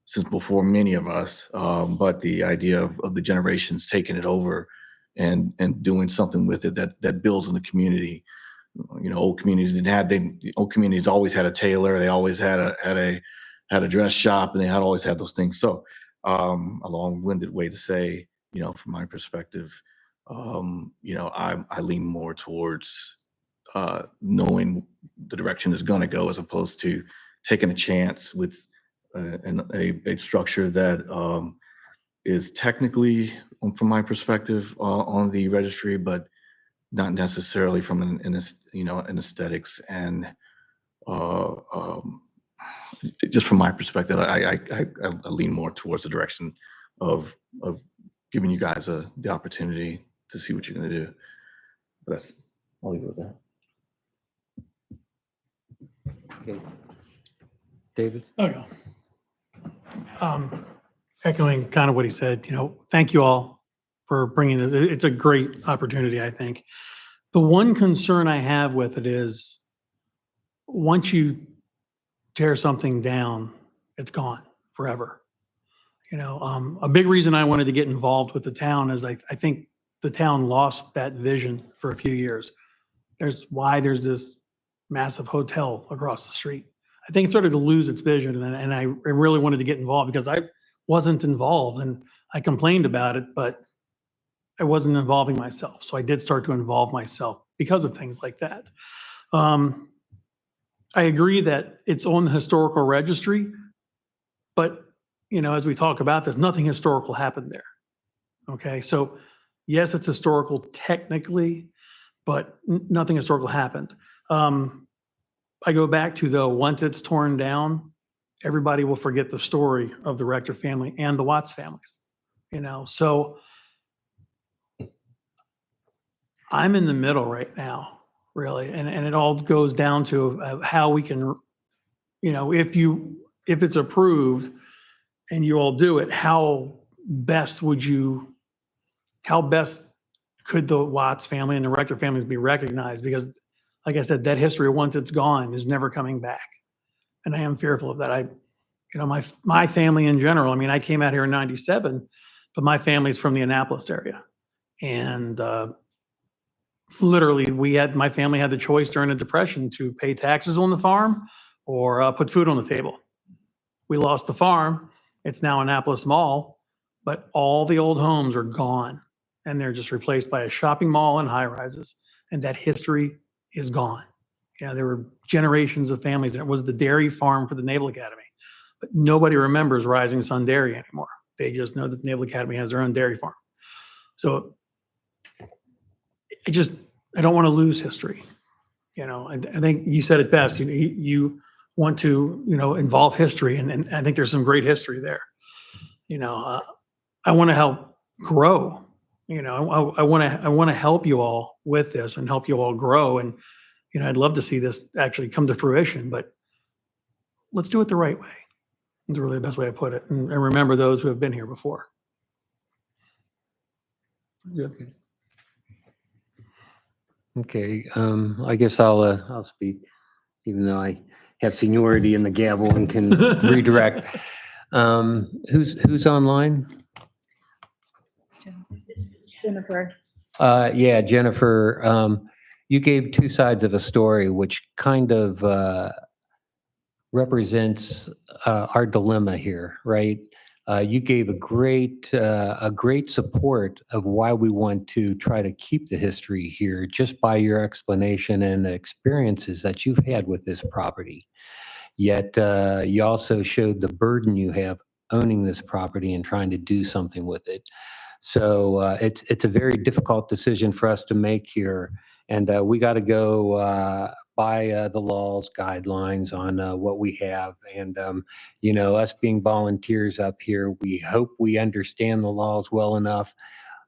since before many of us, but the idea of the generations taking it over and doing something with it that builds in the community. Old communities old communities always had a tailor, they always had a dress shop, and they had always had those things. So a long-winded way to say, from my perspective, I lean more towards knowing the direction is going to go, as opposed to taking a chance with a structure that is technically, from my perspective, on the registry, but not necessarily from an aesthetics and just from my perspective, I lean more towards the direction of giving you guys the opportunity to see what you're going to do. But I'll leave it with that. Okay. David? Oh, yeah. Echoing kind of what he said, thank you all for bringing this. It's a great opportunity, I think. The one concern I have with it is, once you tear something down, it's gone forever. A big reason I wanted to get involved with the town is I think the town lost that vision for a few years. There's this massive hotel across the street. I think it started to lose its vision, and I really wanted to get involved because I wasn't involved, and I complained about it, but I wasn't involving myself. So I did start to involve myself because of things like that. I agree that it's on the historical registry, but as we talk about this, nothing historical happened there. Okay, so yes, it's historical technically, but nothing historical happened. I go back to, though, once it's torn down, everybody will forget the story of the Rector family and the Watts families. So I'm in the middle right now, really, and it all goes down to how we can, if it's approved and you all do it, how best could the Watts family and the Rector families be recognized? Because, like I said, that history, once it's gone, is never coming back. And I am fearful of that. My family in general, I came out here in 97, but my family's from the Annapolis area. And literally, my family had the choice during the Depression to pay taxes on the farm or put food on the table. We lost the farm. It's now Annapolis Mall, but all the old homes are gone, and they're just replaced by a shopping mall and high rises. And that history is gone. There were generations of families, and it was the dairy farm for the Naval Academy. But nobody remembers Rising Sun Dairy anymore. They just know that the Naval Academy has their own dairy farm. So I don't want to lose history. I think you said it best. You want to, involve history, and I think there's some great history there. I want to help grow. I want to help you all with this and help you all grow. And I'd love to see this actually come to fruition, but let's do it the right way. That's really the best way to put it. And remember those who have been here before. Okay, I guess I'll speak, even though I have seniority in the gavel and can redirect. Who's online? Jennifer. Yeah, Jennifer, you gave two sides of a story, which kind of represents our dilemma here, right? You gave a great support of why we want to try to keep the history here, just by your explanation and the experiences that you've had with this property. Yet you also showed the burden you have owning this property and trying to do something with it. So it's a very difficult decision for us to make here, and we got to go by the laws, guidelines on what we have. And us being volunteers up here, we hope we understand the laws well enough.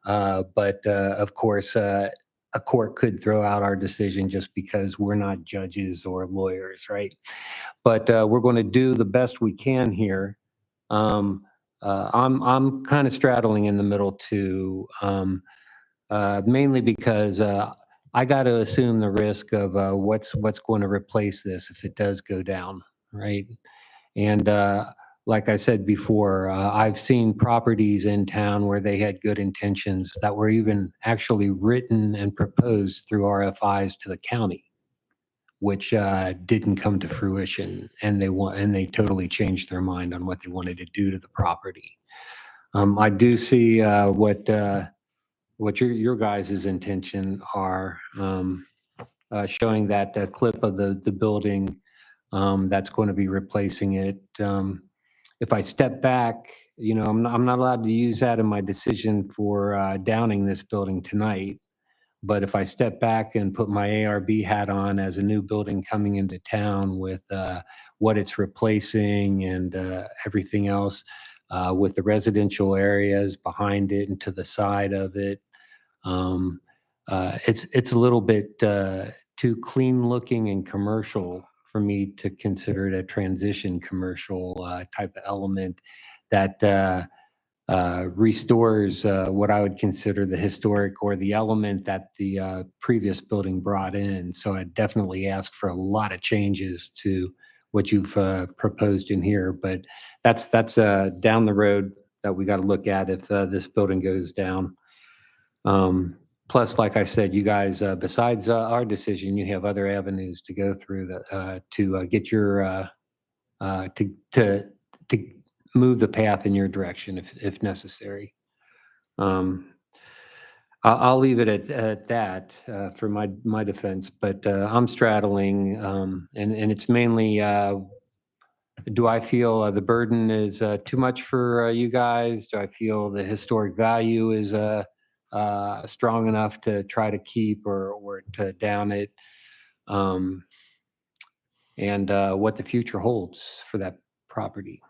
But of course, a court could throw out our decision just because we're not judges or lawyers, right? But we're going to do the best we can here. Um, I'm kind of straddling in the middle too, mainly because I got to assume the risk of what's going to replace this if it does go down, right? And like I said before, I've seen properties in town where they had good intentions that were even actually written and proposed through RFIs to the county, which didn't come to fruition, and they totally changed their mind on what they wanted to do to the property. I do see what your guys' intention are, showing that clip of the building that's going to be replacing it. If I step back, I'm not allowed to use that in my decision for downing this building tonight. But if I step back and put my ARB hat on as a new building coming into town with what it's replacing and everything else, with the residential areas behind it and to the side of it, um, it's a little bit too clean looking and commercial for me to consider it a transition commercial type of element that restores what I would consider the historic or the element that the previous building brought in. So I definitely ask for a lot of changes to what you've proposed in here. But that's down the road that we got to look at if this building goes down. Plus, like I said, you guys, besides our decision, you have other avenues to go through to get your to move the path in your direction if necessary. Um, I'll leave it at that for my defense, but I'm straddling, and it's mainly do I feel the burden is too much for you guys? Do I feel the historic value is strong enough to try to keep or to down it? Um, and what the future holds for that property.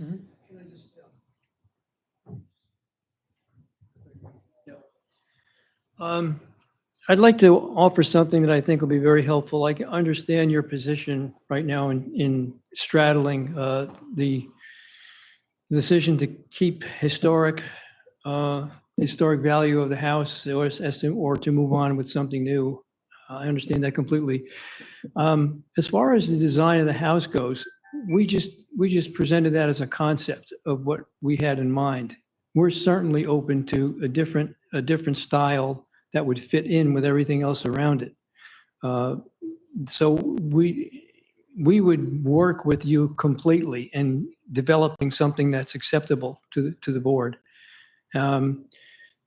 Mhm. I'd like to offer something that I think will be very helpful. I can understand your position right now in straddling the decision to keep historic value of the house or to move on with something new. I understand that completely. As far as the design of the house goes, we just presented that as a concept of what we had in mind. We're certainly open to a different style that would fit in with everything else around it. So we would work with you completely in developing something that's acceptable to the board.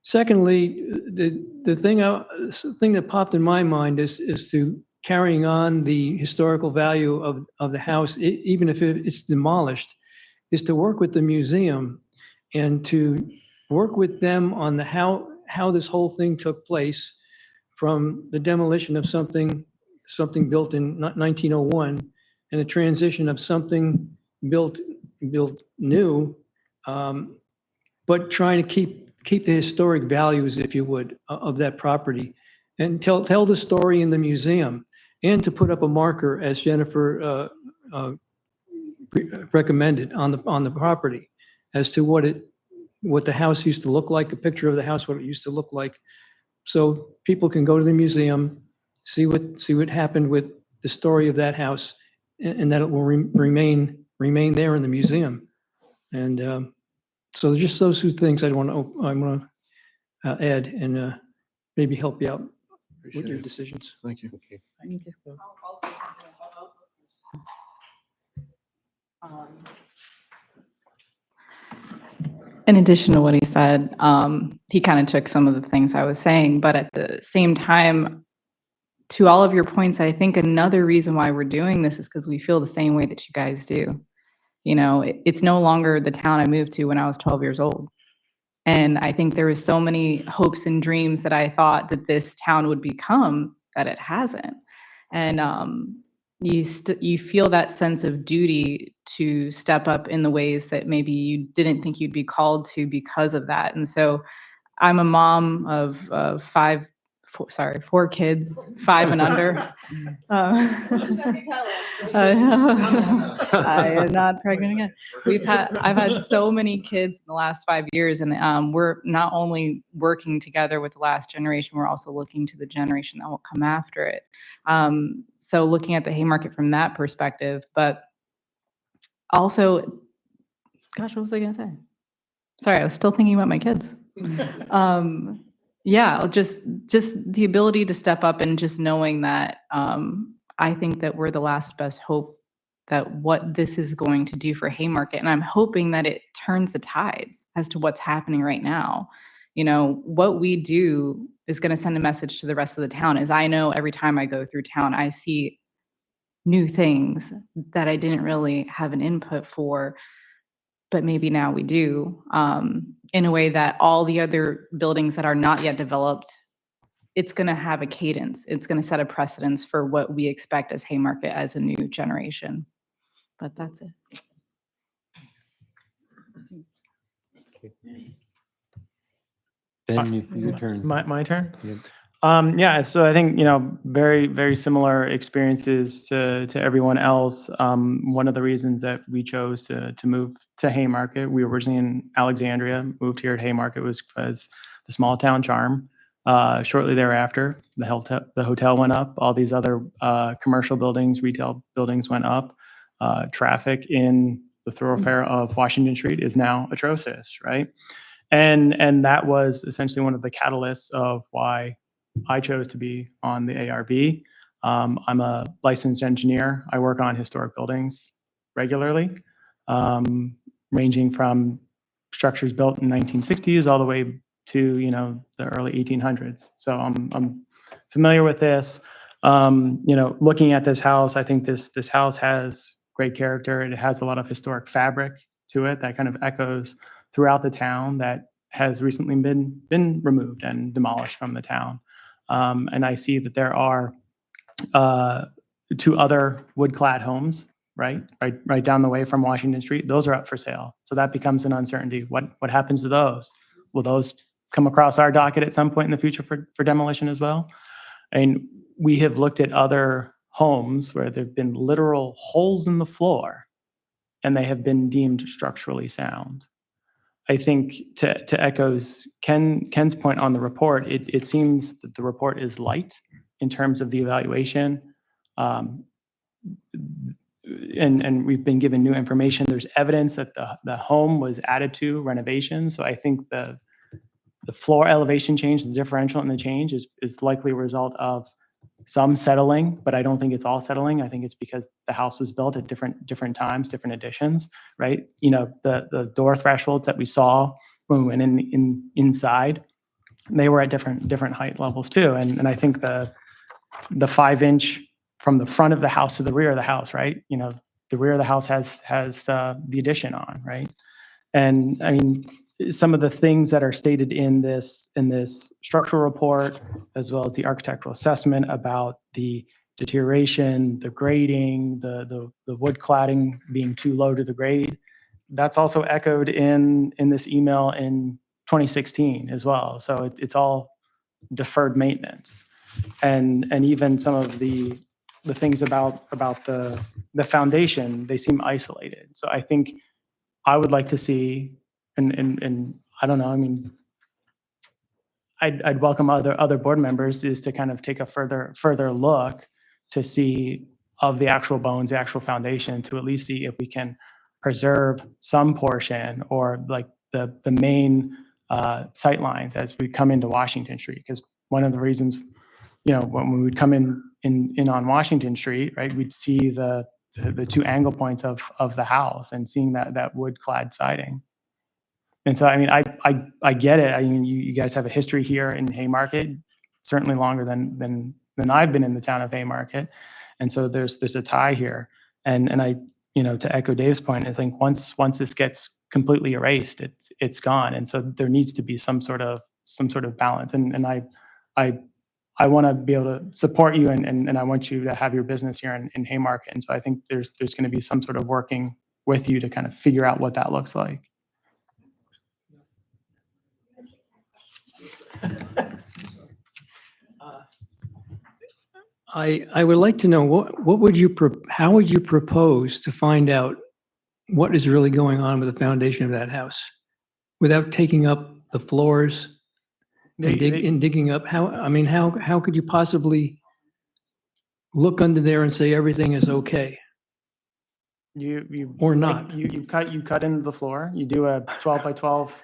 Secondly, the thing that popped in my mind is to carrying on the historical value of the house, even if it's demolished, is to work with the museum and to work with them on how this whole thing took place from the demolition of something built in 1901 and the transition of something built new, but trying to keep the historic values, if you would, of that property, and tell the story in the museum, and to put up a marker, as Jennifer recommended, on the property, as to what the house used to look like, a picture of the house, what it used to look like, so people can go to the museum, see what happened with the story of that house, and that it will remain there in the museum. And so just those two things I want to add and maybe help you out with Appreciate your it. decisions. Thank you. Okay. In addition to what he said, he kind of took some of the things I was saying, but at the same time, to all of your points, I think another reason why we're doing this is because we feel the same way that you guys do. You know, it's no longer the town I moved to when I was 12 years old. And I think there was so many hopes and dreams that I thought that this town would become that it hasn't. And you feel that sense of duty to step up in the ways that maybe you didn't think you'd be called to because of that. And so I'm a mom of four kids, 5 and under. I am not pregnant again. I've had so many kids in the last 5 years, and we're not only working together with the last generation, we're also looking to the generation that will come after it. So looking at the Haymarket from that perspective, but also, gosh, what was I gonna say? Sorry, I was still thinking about my kids. Yeah, just the ability to step up and just knowing that I think that we're the last best hope that what this is going to do for Haymarket. And I'm hoping that it turns the tides as to what's happening right now. You know, what we do is going to send a message to the rest of the town. As I know, every time I go through town, I see new things that I didn't really have an input for, but maybe now we do, in a way that all the other buildings that are not yet developed, it's going to have a cadence. It's going to set a precedence for what we expect as Haymarket as a new generation. But that's it. Ben, your turn. My turn? Yep. Yeah, so I think, very, very similar experiences to everyone else. One of the reasons that we chose to move to Haymarket, we were originally in Alexandria, moved here at Haymarket, was because the small town charm. Shortly thereafter, the hotel went up, all these other commercial buildings, retail buildings went up. Traffic in the thoroughfare of Washington Street is now atrocious, right? And that was essentially one of the catalysts of why I chose to be on the ARB. I'm a licensed engineer. I work on historic buildings regularly, ranging from structures built in 1960s all the way to the early 1800s. So I'm familiar with this. Looking at this house, I think this house has great character. It has a lot of historic fabric to it that kind of echoes throughout the town that has recently been removed and demolished from the town. And I see that there are 2 other wood-clad homes right down the way from Washington Street. Those are up for sale. So that becomes an uncertainty. What happens to those? Will those come across our docket at some point in the future for demolition as well? And we have looked at other homes where there've been literal holes in the floor and they have been deemed structurally sound. I think to echo Ken's point on the report, it seems that the report is light in terms of the evaluation. And we've been given new information. There's evidence that the home was added to renovation. So I think the floor elevation change, the differential in the change is likely a result of some settling, but I don't think it's all settling. I think it's because the house was built at different times, different additions, right? You know, the door thresholds that we saw when we went inside, they were at different height levels too. And I think the 5-inch from the front of the house to the rear of the house, right? You know, the rear of the house has the addition on, right? And I mean, some of the things that are stated in this structural report, as well as the architectural assessment about the deterioration, the grading, the wood cladding being too low to the grade, that's also echoed in this email in 2016 as well. So it's all deferred maintenance. And even some of the things about the foundation, they seem isolated. So I think I would like to see, and I don't know, I mean, I'd welcome other board members is to kind of take a further look to see of the actual bones, the actual foundation, to at least see if we can preserve some portion or like the main sight lines as we come into Washington Street. Because one of the reasons, you know, when we would come in on Washington Street, right, we'd see the two angle points of the house and seeing that wood clad siding. And so, I mean, I get it. I mean, you guys have a history here in Haymarket, certainly longer than I've been in the town of Haymarket. And so there's a tie here. And I, you know, to echo Dave's point, I think once this gets completely erased, it's gone. And so there needs to be some sort of balance. And I want to be able to support you and I want you to have your business here in Haymarket. And so I think there's going to be some sort of working with you to kind of figure out what that looks like. I would like to know how would you propose to find out what is really going on with the foundation of that house without taking up the floors and digging up? How could you possibly look under there and say everything is okay? You Or not. You cut into the floor. You do a 12 by 12,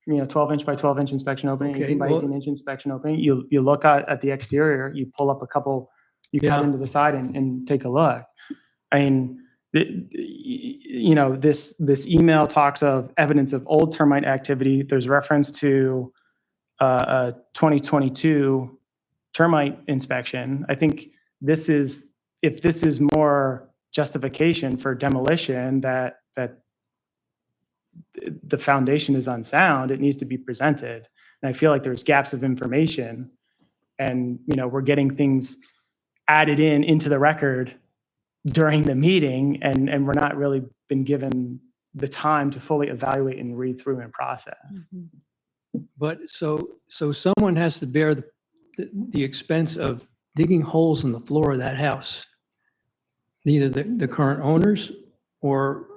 12-inch by 12-inch inspection opening, Okay, 18 by well- 18-inch inspection opening. You look at the exterior. You pull up a couple. You cut Yeah. into the side and take a look. I mean, this email talks of evidence of old termite activity. There's reference to a 2022 termite inspection. I think if this is more justification for demolition that the foundation is unsound, it needs to be presented. And I feel like there's gaps of information and, we're getting things added into the record during the meeting and we're not really been given the time to fully evaluate and read through and process. But so someone has to bear the expense of digging holes in the floor of that house. Neither the current owners or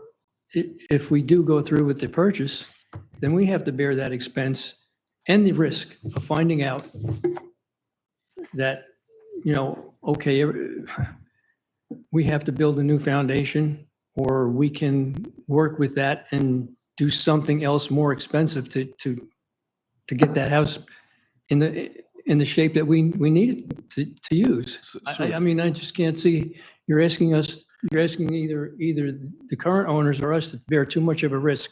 if we do go through with the purchase, then we have to bear that expense and the risk of finding out that, okay, we have to build a new foundation or we can work with that and do something else more expensive to get that house in the shape that we need it to use. I mean, I just can't see, you're asking either the current owners or us to bear too much of a risk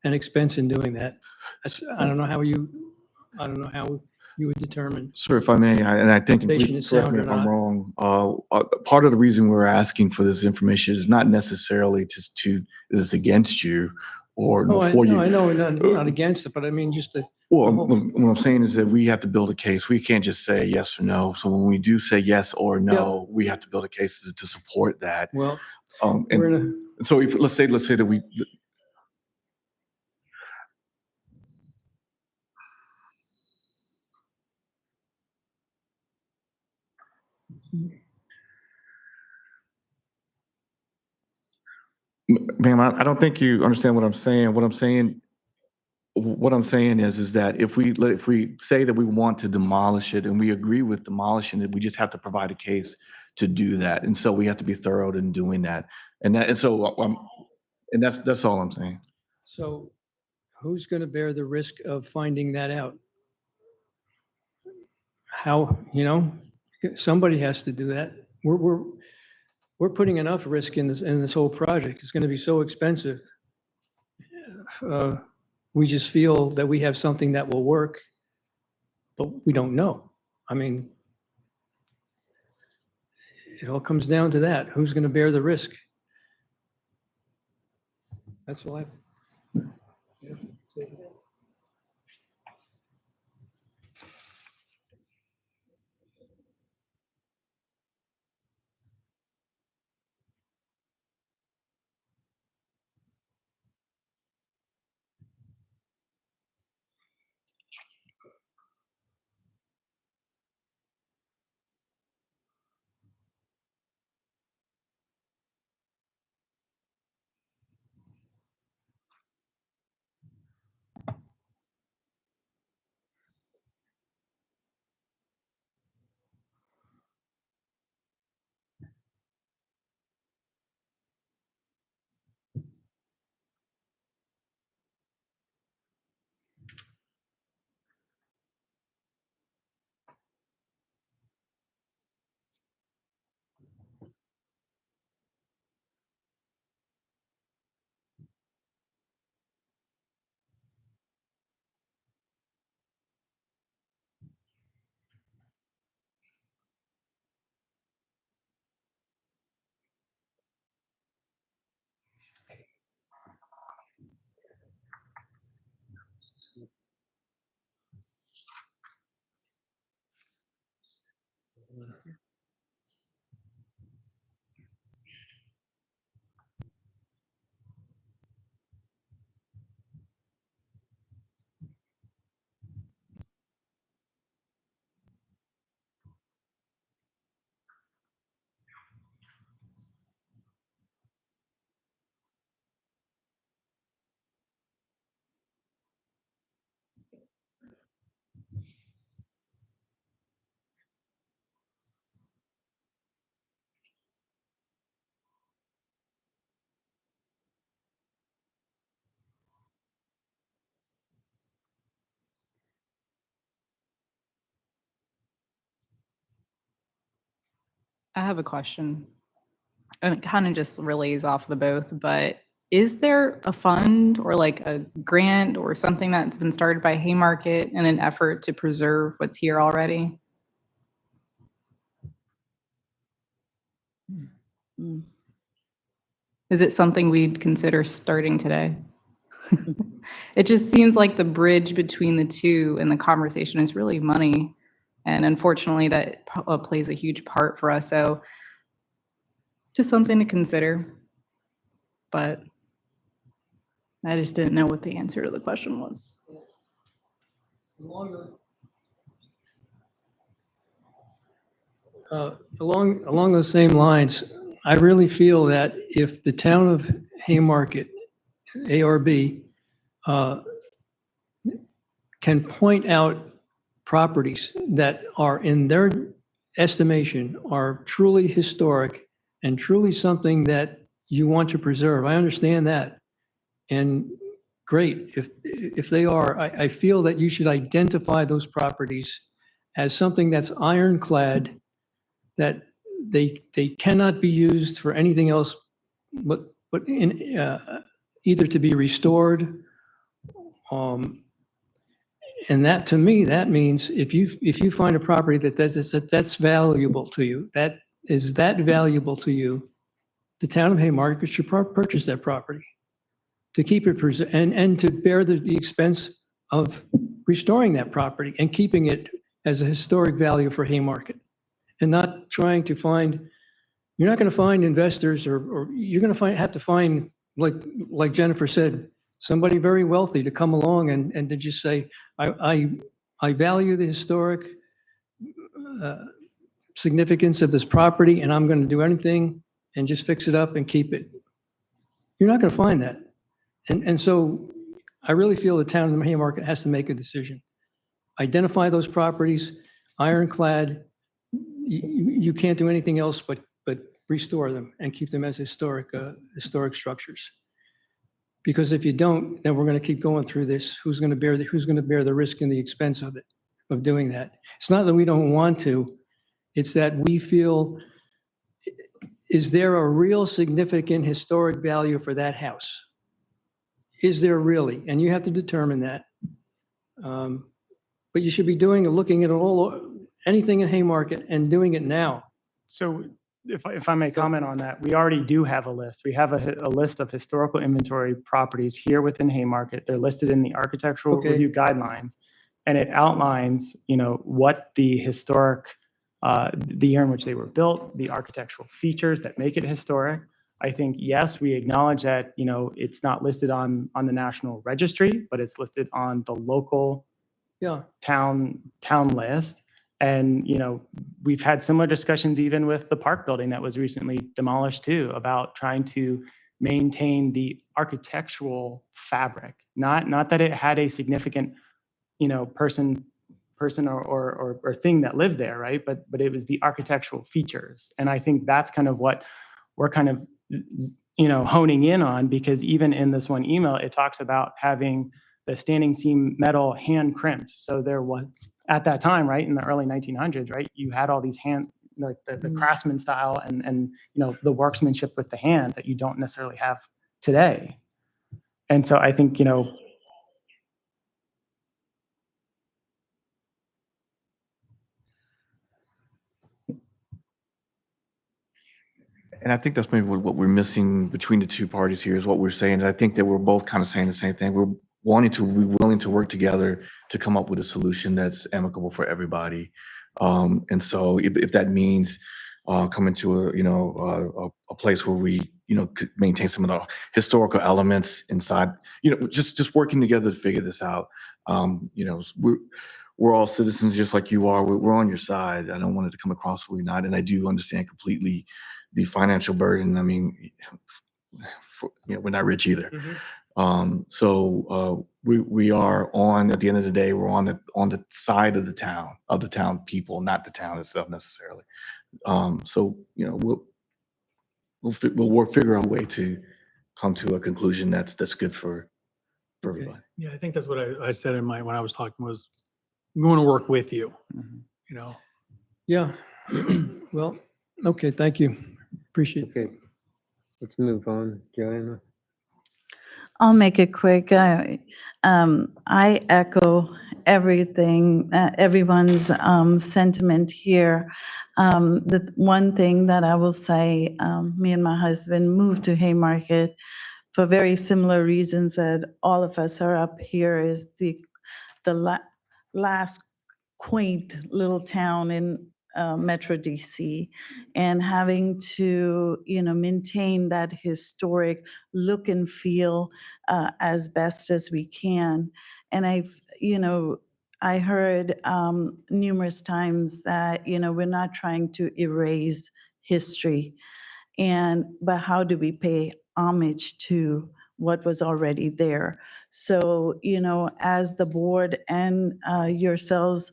and expense in doing that. I don't know how you would determine. Sir, if I may, and I think, Foundation please is correct sound me or if I'm not. wrong, part of the reason we're asking for this information is not necessarily is against you or Oh, for you. I know, not against it, but I mean, just to Well, what I'm saying is that we have to build a case. We can't just say yes or no. So when we do say yes or no, we have to build a case to support that. Well, And we're in so if, let's say that we, ma'am, I don't think you understand what I'm saying. What I'm saying is that if we say that we want to demolish it and we agree with demolishing it, we just have to provide a case to do that. And so we have to be thorough in doing that. And that's all I'm saying. so who's going to bear the risk of finding that out? How, somebody has to do that. We're putting enough risk in this whole project. It's going to be so expensive. We just feel that we have something that will work, but we don't know. I mean, it all comes down to that. Who's going to bear the risk? That's all I. I have a question. And it kind of just relays off the both, but is there a fund or like a grant or something that's been started by Haymarket in an effort to preserve what's here already? Is it something we'd consider starting today? It just seems like the bridge between the two and the conversation is really money. And unfortunately, that plays a huge part for us. So just something to consider. But I just didn't know what the answer to the question was. Along those same lines, I really feel that if the town of Haymarket, ARB, can point out properties that are, in their estimation, are truly historic and truly something that you want to preserve. I understand that. And great, if they are, I feel that you should identify those properties as something that's ironclad, that they cannot be used for anything else but in either to be restored. And that, to me, that means if you find a property that's valuable to you, that is that valuable to you, the town of Haymarket should purchase that property to keep it and to bear the expense of restoring that property and keeping it as a historic value for Haymarket, and not trying to find, you're not going to find investors, or you're going to have to find, like Jennifer said, somebody very wealthy to come along and to just say, I value the historic significance of this property, and I'm going to do anything and just fix it up and keep it. You're not going to find that. And so I really feel the town of Haymarket has to make a decision. Identify those properties, ironclad. You can't do anything else but restore them and keep them as historic structures. Because if you don't, then we're going to keep going through this. Who's going to bear the risk and the expense of it, of doing that? It's not that we don't want to. It's that we feel, is there a real significant historic value for that house? Is there really? And you have to determine that. But you should be looking at anything in Haymarket and doing it now. So if I may comment on that, we already do have a list. We have a list of historical inventory properties here within Haymarket. They're listed in the architectural Okay. review guidelines. And it outlines, what the historic, the year in which they were built, the architectural features that make it historic. I think, yes, we acknowledge that, it's not listed on the National Registry, but it's listed on the local town list. And, we've had similar discussions even with the park building that was recently demolished too, about trying to maintain the architectural fabric, not that it had a significant, person or thing that lived there, right? But it was the architectural features. And I think that's kind of what we're kind of, honing in on, because even in this one email, it talks about having the standing seam metal hand crimped. So there was, at that time, right, in the early 1900s, right, you had all these like the craftsman style and the workmanship with the hand that you don't necessarily have today. And so I think, And I think that's maybe what we're missing between the two parties here is what we're saying. And I think that we're both kind of saying the same thing. We're willing to work together to come up with a solution that's amicable for everybody. And so if that means coming to a place where we could maintain some of the historical elements inside, just working together to figure this out. We're all citizens just like you are. We're on your side. I don't want it to come across we're not, and I do understand completely the financial burden. I mean, we're not rich either. So we are on, at the end of the day, we're on the side of the town people, not the town itself necessarily. So we'll figure out a way to come to a conclusion that's good for everybody. Yeah, I think that's what I said when I was talking was, we want to work with you, Yeah. Well, okay, thank you. Appreciate it. Okay, let's move on. Joanna? I'll make it quick. I echo everything, everyone's sentiment here. The one thing that I will say, me and my husband moved to Haymarket for very similar reasons that all of us are up here, is the last quaint little town in Metro DC, and having to, maintain that historic look and feel as best as we can. And I heard numerous times that, we're not trying to erase history, but how do we pay homage to what was already there? So, as the board and yourselves,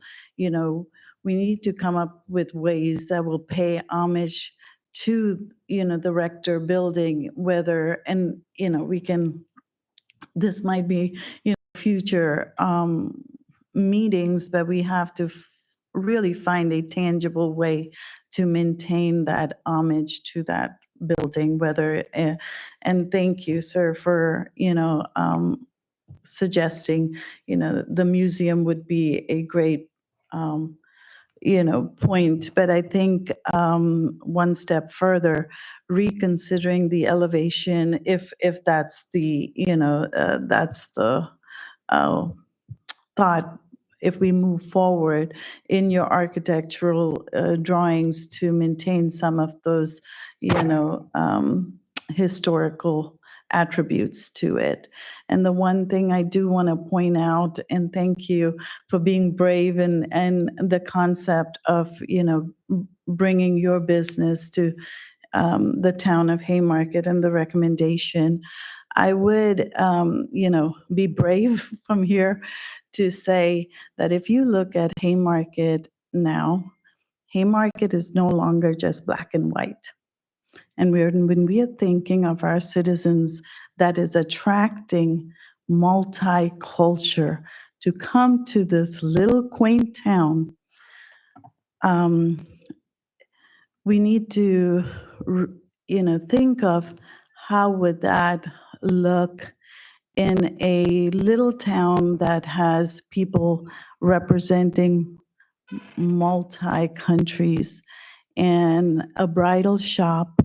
we need to come up with ways that will pay homage to, the Rector building, we can, this might be, future meetings, but we have to really find a tangible way to maintain that homage to that building, and thank you, sir, for, suggesting, the museum would be a great, point. But I think one step further, reconsidering the elevation, if that's the, that's the thought if we move forward in your architectural drawings to maintain some of those, historical attributes to it. And the one thing I do want to point out, and thank you for being brave and the concept of, bringing your business to the town of Haymarket and the recommendation. I would, be brave from here to say that if you look at Haymarket now, Haymarket is no longer just black and white. And when we are thinking of our citizens that is attracting multicultural to come to this little quaint town, we need to, think of how would that look in a little town that has people representing multi-countries. And a bridal shop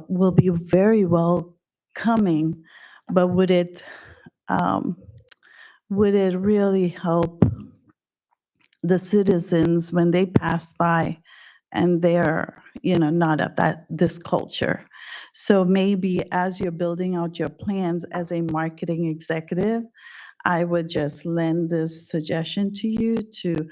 will be very welcoming, but would it really help the citizens when they pass by and they're, not of this culture? So maybe as you're building out your plans as a marketing executive, I would just lend this suggestion to you to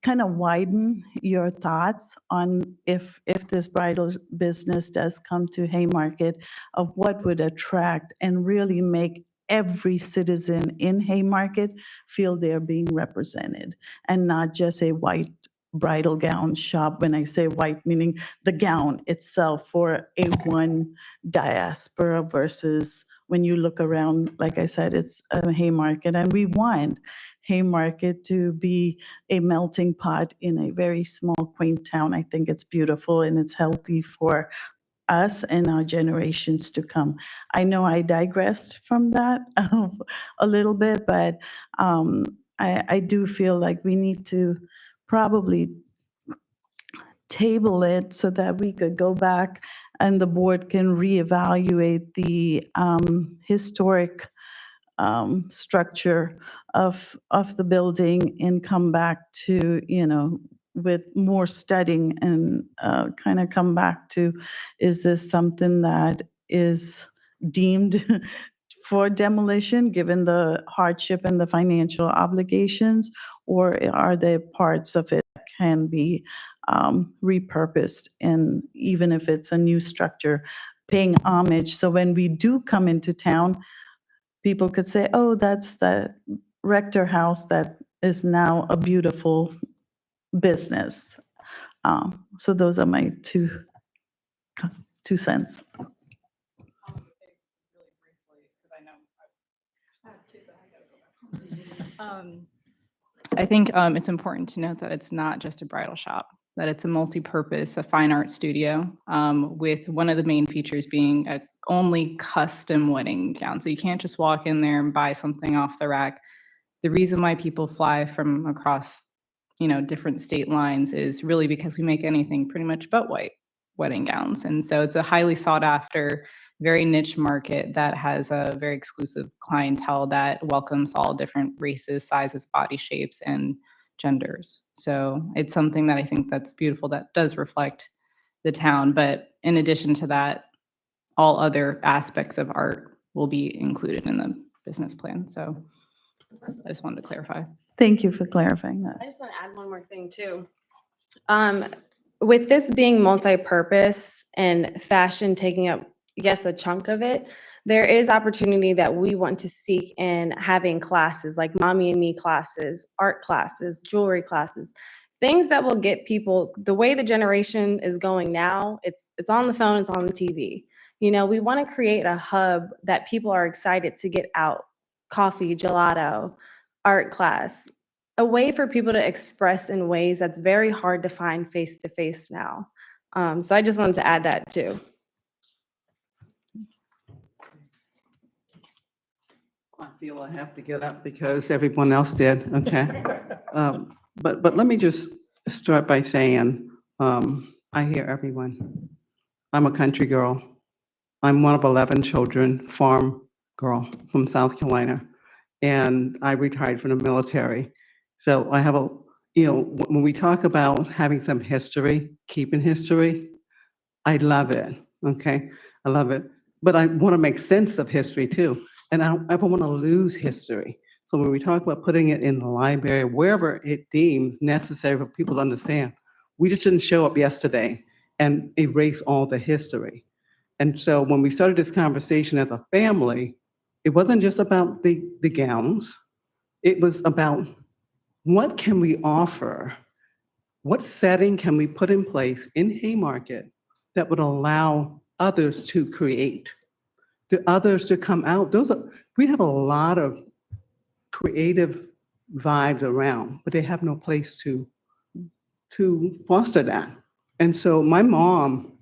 kind of widen your thoughts on if this bridal business does come to Haymarket, of what would attract and really make every citizen in Haymarket feel they're being represented, and not just a white bridal gown shop. When I say white, meaning the gown itself for a one diaspora, versus when you look around, like I said, it's a Haymarket, and we want Haymarket to be a melting pot in a very small, quaint town. I think it's beautiful and it's healthy for us and our generations to come. I know I digressed from that a little bit, but I do feel like we need to probably table it so that we could go back and the board can reevaluate the historic structure of the building and come back to, with more studying and kind of come back to, is this something that is deemed for demolition, given the hardship and the financial obligations, or are there parts of it that can be repurposed, and even if it's a new structure, paying homage, so when we do come into town, people could say, oh, that's that Rector House that is now a beautiful business. So those are my two cents. I think it's important to note that it's not just a bridal shop, that it's a multi-purpose, a fine art studio, with one of the main features being a only custom wedding gown. So you can't just walk in there and buy something off the rack. The reason why people fly from across, different state lines is really because we make anything pretty much but white wedding gowns. And so it's a highly sought after, very niche market that has a very exclusive clientele that welcomes all different races, sizes, body shapes, and genders. So it's something that I think that's beautiful, that does reflect the town. But in addition to that, all other aspects of art will be included in the business plan. So I just wanted to clarify. Thank you for clarifying that. I just want to add one more thing too. With this being multi-purpose and fashion taking up, yes, a chunk of it, there is opportunity that we want to seek in having classes like Mommy and Me classes, art classes, jewelry classes, things that will get people, the way the generation is going now, it's on the phone, it's on the TV. We want to create a hub that people are excited to get out, coffee, gelato, art class, a way for people to express in ways that's very hard to find face to face now. So I just wanted to add that too. I feel I have to get up because everyone else did, okay? But let me just start by saying, I hear everyone. I'm a country girl. I'm one of 11 children, farm girl from South Carolina. and I retired from the military. So I have when we talk about having some history, keeping history, I love it, okay? I love it. But I want to make sense of history too. And I don't want to lose history. So when we talk about putting it in the library, wherever it deems necessary for people to understand, we just didn't show up yesterday and erase all the history. And so when we started this conversation as a family, it wasn't just about the gowns. It was about what can we offer? What setting can we put in place in Haymarket that would allow others to create, the others to come out? We have a lot of creative vibes around, but they have no place to foster that. And so my mom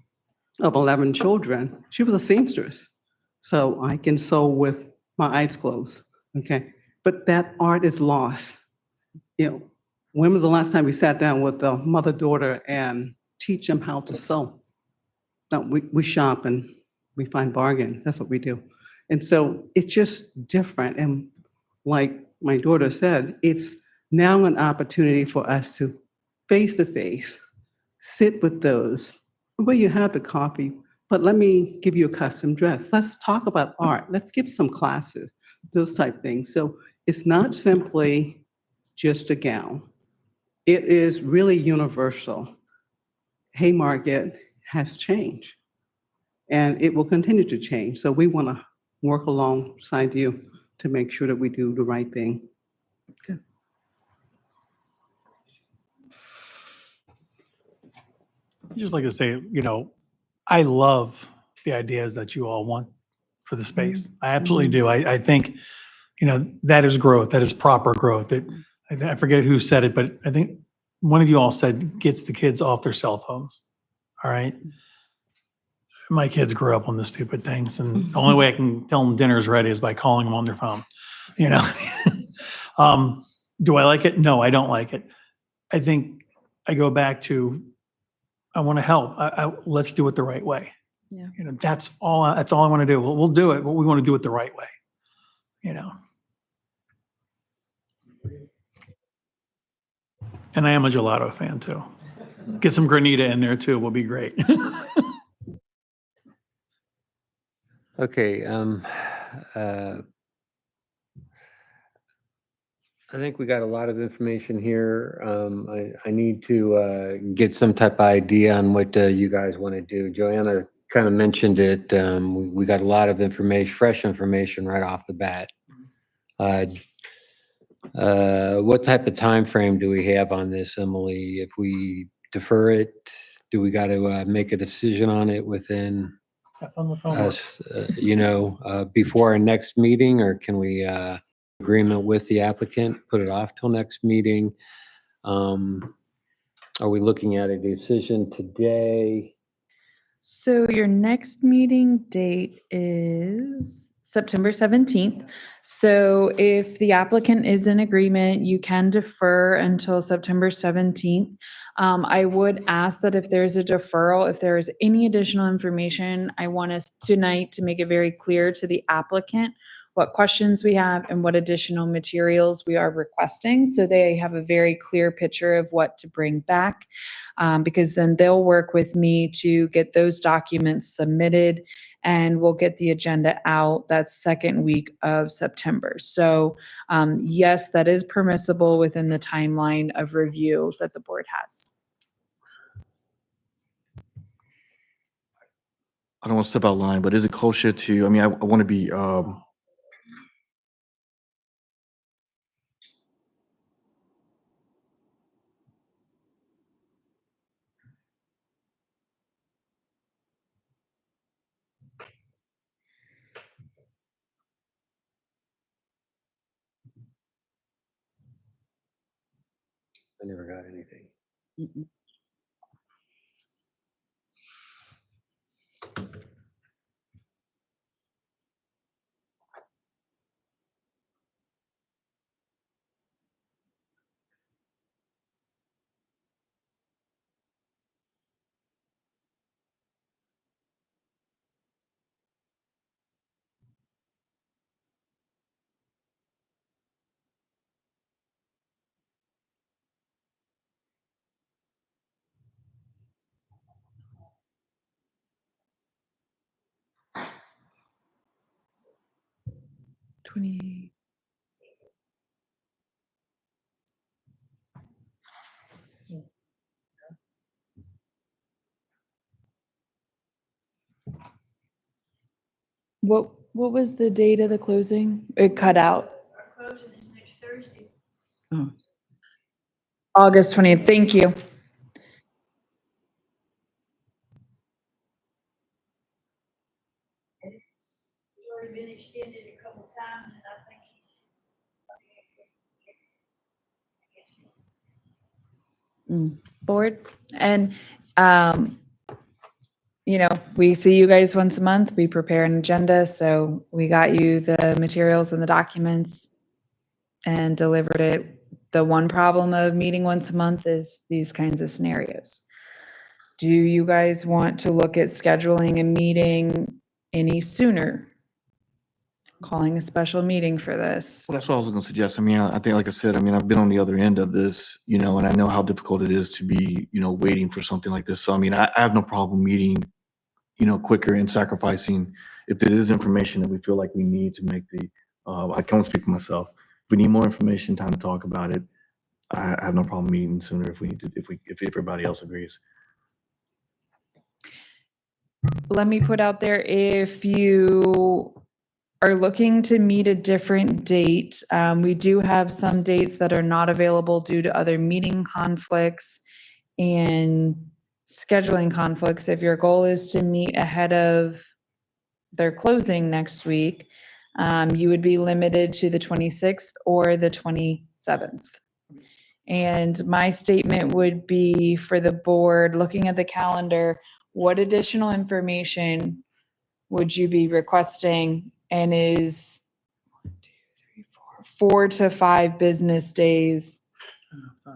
of 11 children, she was a seamstress. So I can sew with my eyes closed, okay? But that art is lost. When was the last time we sat down with the mother-daughter and teach them how to sew? No, we shop and we find bargains. That's what we do. And so it's just different. And like my daughter said, it's now an opportunity for us to face-to-face sit with those where you have the coffee, but let me give you a custom dress. Let's talk about art. Let's give some classes, those type things. So it's not simply just a gown. It is really universal. Haymarket has changed and it will continue to change. So we want to work alongside you to make sure that we do the right thing. Okay. I'd just like to say, I love the ideas that you all want for the space. I absolutely do. I think, that is growth. That is proper growth. I forget who said it, but I think one of you all said gets the kids off their cell phones. All right. My kids grew up on the stupid things, and the only way I can tell them dinner's ready is by calling them on their phone. Do I like it? No, I don't like it. I think I go back to I want to help. Let's do it the right way. Yeah. That's all I want to do. We'll do it, but we want to do it the right way. And I am a gelato fan too. Get some granita in there too. Will be great. Okay, I think we we lot of information here. I need to get some type of idea on what you guys want to do. Joanna kind of mentioned it. We got a lot of information, fresh information right off the bat. What type of time frame do we have on this, Emily? If we defer it, do we got to make a decision on it within Have fun with homework. us, before our next meeting, or can we agreement with the applicant, put it off till next meeting? Are we looking at a decision today? So your next meeting date is September 17th. So if the applicant is in agreement, you can defer until September 17th. I would ask that if there's a deferral, if there is any additional information, I want us tonight to make it very clear to the applicant what questions we have and what additional materials we are requesting, so they have a very clear picture of what to bring back. Because then they'll work with me to get those documents submitted, and we'll get the agenda out that second week of September. So yes, that is permissible within the timeline of review that the board has. I don't want to step out of line, but is it kosher to, I want to be, I never got anything. 20. What was the date of the closing? It cut out. Our closing is next Thursday. August 20th. Thank you. And it's already been extended a couple times, and I think he's. Board. And, you know, we see you guys once a month. We prepare an agenda. So we got you the materials and the documents and delivered it. The one problem of meeting once a month is these kinds of scenarios. Do you guys want to look at scheduling a meeting any sooner? Calling a special meeting for this? Well, that's what I was going to suggest. I mean, I think, like I said, I mean, I've been on the other end of this, you know, and I know how difficult it is to be, you know, waiting for something like this. So, I mean, I have no problem meeting, you know, quicker and sacrificing if there is information that we feel like we need to make the, I can't speak for myself. If we need more information, time to talk about it. I have no problem meeting sooner if we need to, if everybody else agrees. Let me put out there, if you are looking to meet a different date, we do have some dates that are not available due to other meeting conflicts and scheduling conflicts. If your goal is to meet ahead of their closing next week, you would be limited to the 26th or the 27th. And my statement would be for the board, looking at the calendar, what additional information would you be requesting? And is 4 to 5 business days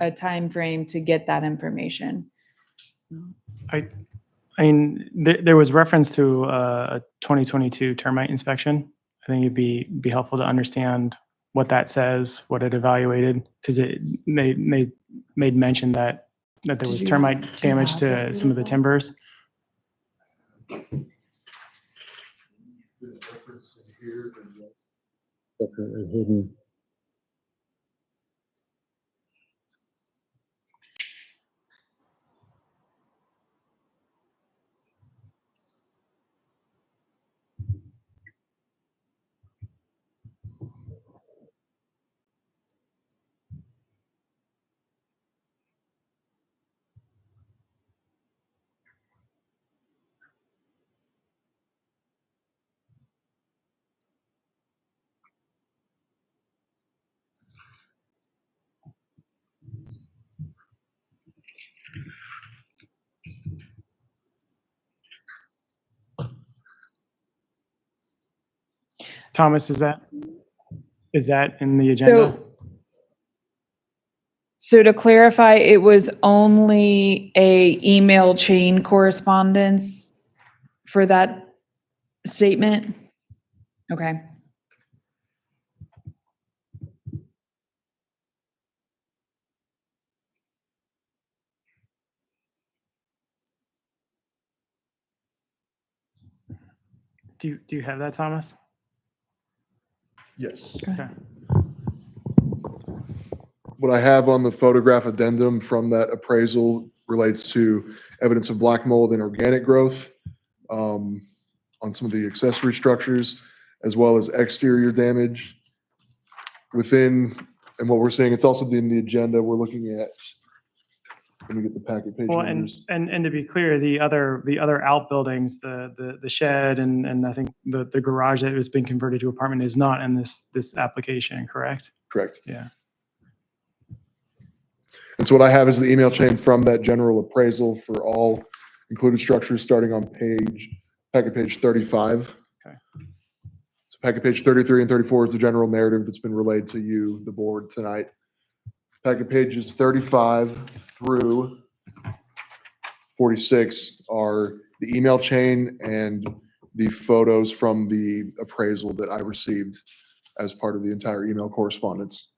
a time frame to get that information? I mean, there was reference to a 2022 termite inspection. I think it'd be helpful to understand what that says, what it evaluated, because it made mention that there was termite damage to some of the timbers. Definitely hidden. Thomas, is that in the agenda? So to clarify, it was only a email chain correspondence for that statement? Okay. Do you have that, Thomas? Yes. Okay. What I have on the photograph addendum from that appraisal relates to evidence of black mold and organic growth on some of the accessory structures, as well as exterior damage within, and what we're saying, it's also in the agenda, we're looking at, let me get the packet page Well, numbers. and to be clear, the other outbuildings, the shed and I think the garage that has been converted to apartment is not in this application, correct? Correct. Yeah. And so what I have is the email chain from that general appraisal for all included structures starting on packet page 35. Okay. So packet page 33 and 34 is the general narrative that's been relayed to you, the board, tonight. Packet pages 35 through 46 are the email chain and the photos from the appraisal that I received as part of the entire email correspondence.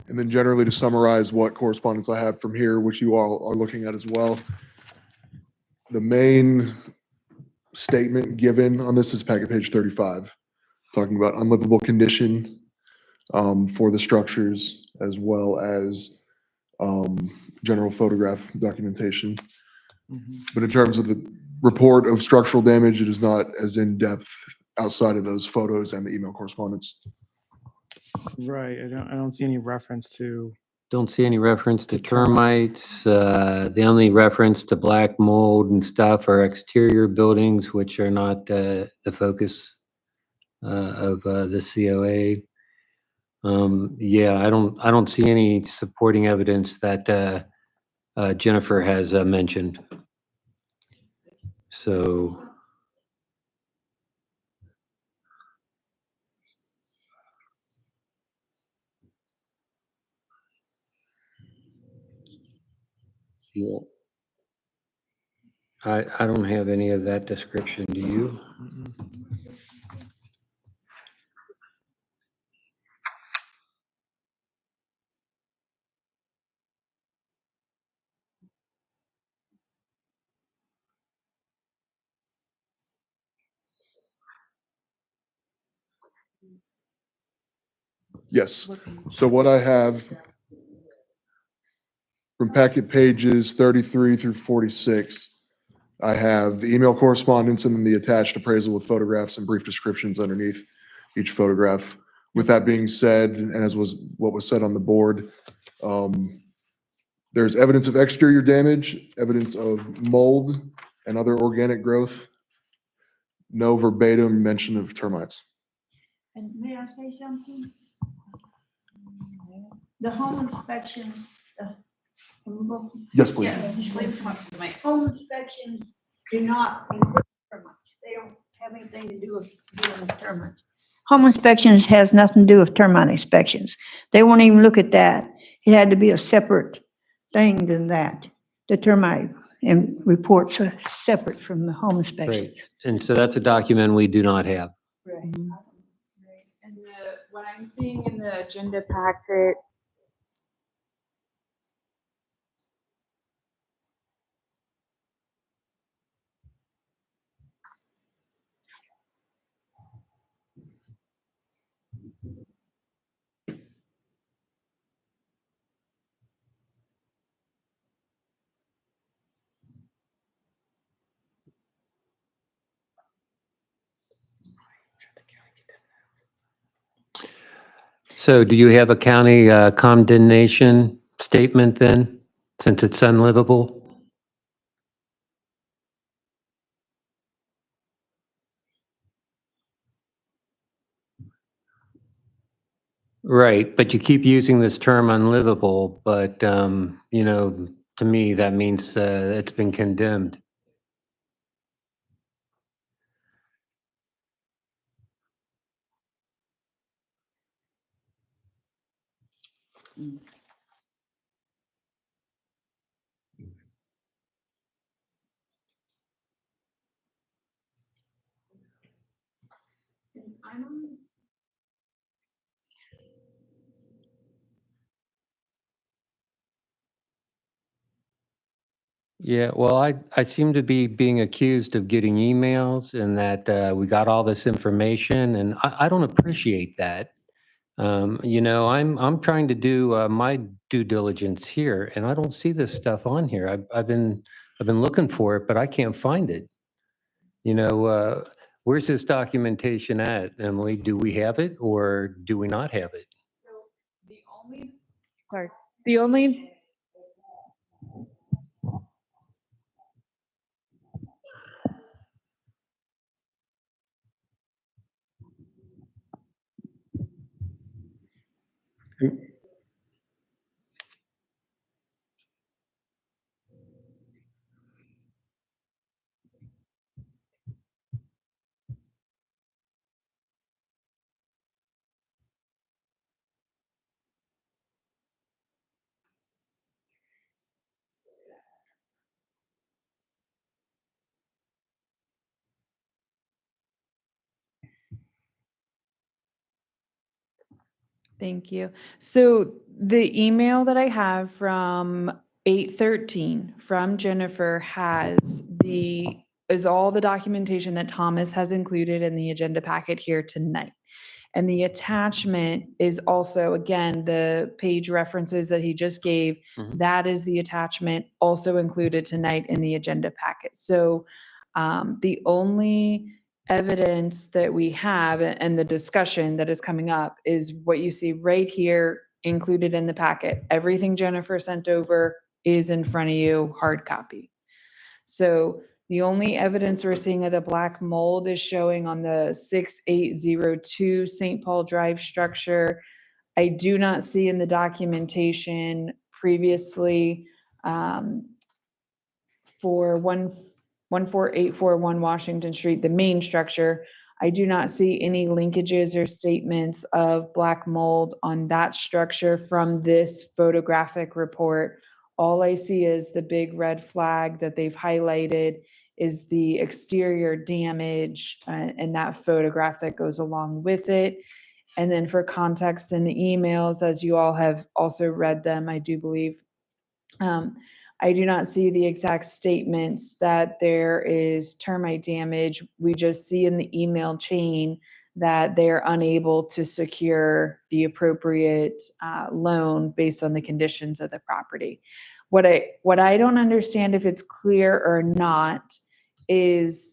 And then generally to summarize what correspondence I have from here, which you all are looking at as well. The main statement given on this is packet page 35, talking about unlivable condition for the structures as well as general photograph documentation. But in terms of the report of structural damage, it is not as in-depth outside of those photos and the email correspondence. Right, I don't see any reference to, Don't see any reference to To termites. termites. The only reference to black mold and stuff are exterior buildings, which are not the focus of the COA. Yeah, I don't see any supporting evidence that Jennifer has mentioned. So, yeah. I don't have any of that description. Do you? Yes. So what I have from packet pages 33 through 46, I have the email correspondence and then the attached appraisal with photographs and brief descriptions underneath each photograph. With that being said, and as was what was said on the board, there's evidence of exterior damage, evidence of mold and other organic growth. No verbatim mention of termites. And may I say something? The home inspection. Yes, please. Please come up to the mic. Home inspections do not include termites. They don't have anything to do with dealing with termites. Home inspections has nothing to do with termite inspections. They won't even look at that. It had to be a separate thing than that. The termite and reports are separate from the home inspection. Great. And so that's a document we do not have. Right. And what I'm seeing in the agenda packet. So do you have a county condemnation statement then, since it's unlivable? Right, but you keep using this term unlivable, but, to me, that means it's been condemned. Yeah, well, I seem to be being accused of getting emails and that we got all this information, and I don't appreciate that. I'm trying to do my due diligence here, and I don't see this stuff on here. I've been looking for it, but I can't find it. Where's this documentation at, Emily? Do we have it or do we not have it? So the only Thank you. So the email that I have from 8:13 from Jennifer is all the documentation that Thomas has included in the agenda packet here tonight. And the attachment is also, again, the page references that he just gave. Mhm. That is the attachment also included tonight in the agenda packet. So the only evidence that we have and the discussion that is coming up is what you see right here included in the packet. Everything Jennifer sent over is in front of you, hard copy. So the only evidence we're seeing of the black mold is showing on the 6802 St. Paul Drive structure. I do not see in the documentation previously for 14841 Washington Street, the main structure. I do not see any linkages or statements of black mold on that structure from this photographic report. All I see is the big red flag that they've highlighted is the exterior damage and that photograph that goes along with it. And then for context in the emails, as you all have also read them, I do believe, I do not see the exact statements that there is termite damage. We just see in the email chain that they're unable to secure the appropriate loan based on the conditions of the property. What I don't understand if it's clear or not is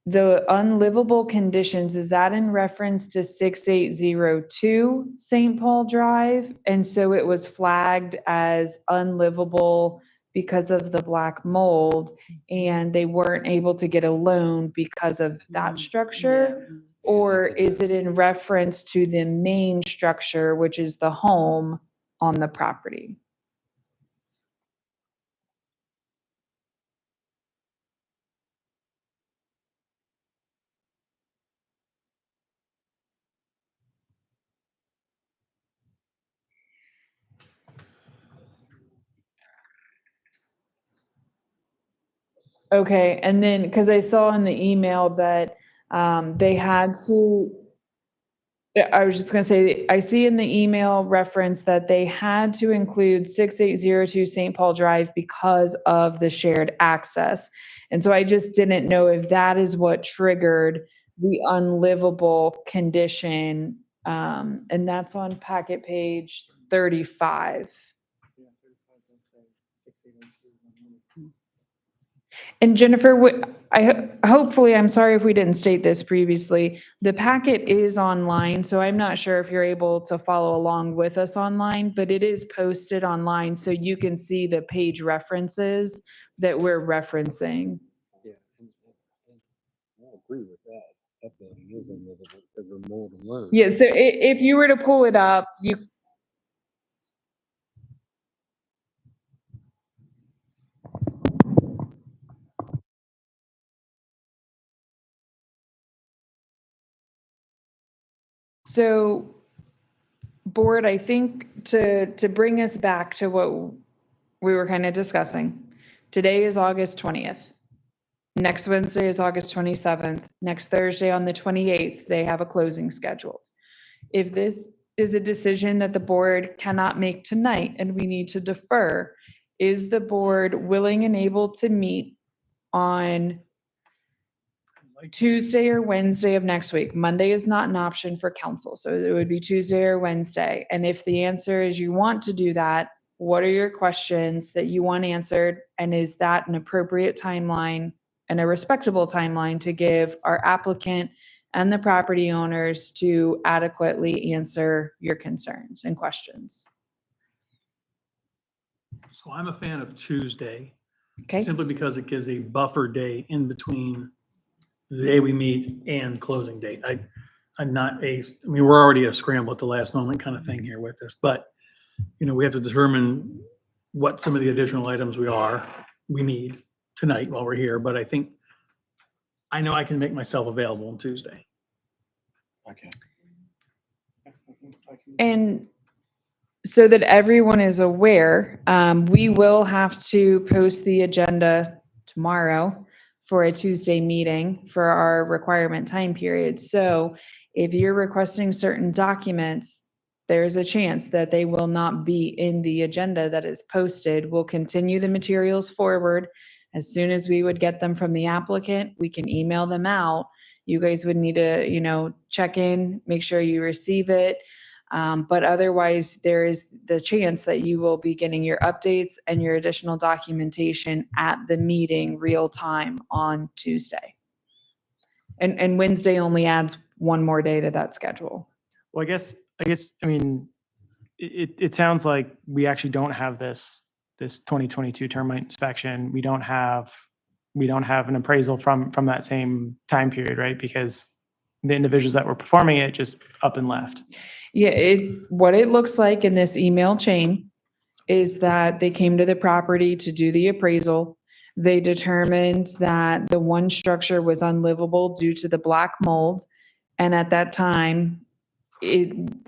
the unlivable conditions, is that in reference to 6802 St. Paul Drive? And so it was flagged as unlivable because of the black mold, and they weren't able to get a loan because of that structure? Or is it in reference to the main structure, which is the home on the property? Okay, and then, because I saw in the email that they had to, I was just gonna say, I see in the email reference that they had to include 6802 St. Paul Drive because of the shared access. And so I just didn't know if that is what triggered the unlivable condition. And that's on packet page 35. And Jennifer, hopefully, I'm sorry if we didn't state this previously, the packet is online, so I'm not sure if you're able to follow along with us online, but it is posted online, so you can see the page references that we're referencing. Yeah, I agree with that. That building is unlivable because of mold alone. Yeah, so if you were to pull it up, you. So, board, I think to bring us back to what we were kind of discussing, today is August 20th. Next Wednesday is August 27th. Next Thursday on the 28th, they have a closing scheduled. If this is a decision that the board cannot make tonight and we need to defer, is the board willing and able to meet on Tuesday or Wednesday of next week? Monday is not an option for council, so it would be Tuesday or Wednesday. And if the answer is you want to do that, what are your questions that you want answered? And is that an appropriate timeline and a respectable timeline to give our applicant and the property owners to adequately answer your concerns and questions. So I'm a fan of Tuesday, Okay? simply because it gives a buffer day in between the day we meet and closing date. I'm not I mean, we're already a scramble at the last moment kind of thing here with this, but, we have to determine what some of the additional items we need tonight while we're here, but I know I can make myself available on Tuesday. Okay. And so that everyone is aware, we will have to post the agenda tomorrow for a Tuesday meeting for our requirement time period. So if you're requesting certain documents, there's a chance that they will not be in the agenda that is posted. We'll continue the materials forward. As soon as we would get them from the applicant, we can email them out. You guys would need to, check in, make sure you receive it. But otherwise, there is the chance that you will be getting your updates and your additional documentation at the meeting real time on Tuesday. And Wednesday only adds one more day to that schedule. Well, I mean, it sounds like we actually don't have this 2022 termite inspection. We don't have an appraisal from that same time period, right? Because the individuals that were performing it just up and left. Yeah, what it looks like in this email chain is that they came to the property to do the appraisal. They determined that the one structure was unlivable due to the black mold. And at that time,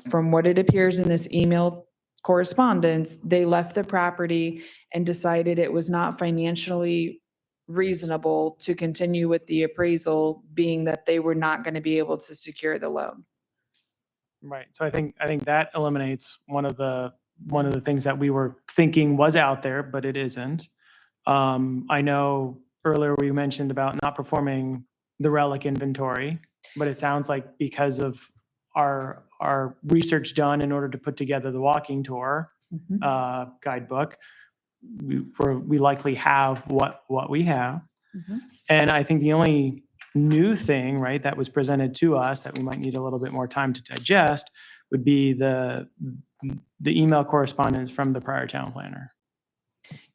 from what it appears in this email correspondence, they left the property and decided it was not financially reasonable to continue with the appraisal, being that they were not going to be able to secure the loan. Right. So I think that eliminates one of the things that we were thinking was out there, but it isn't. I know earlier we mentioned about not performing the relic inventory, but it sounds like because of our research done in order to put together the walking tour guidebook, we likely have what we have. And I think the only new thing, right, that was presented to us that we might need a little bit more time to digest would be the email correspondence from the prior town planner.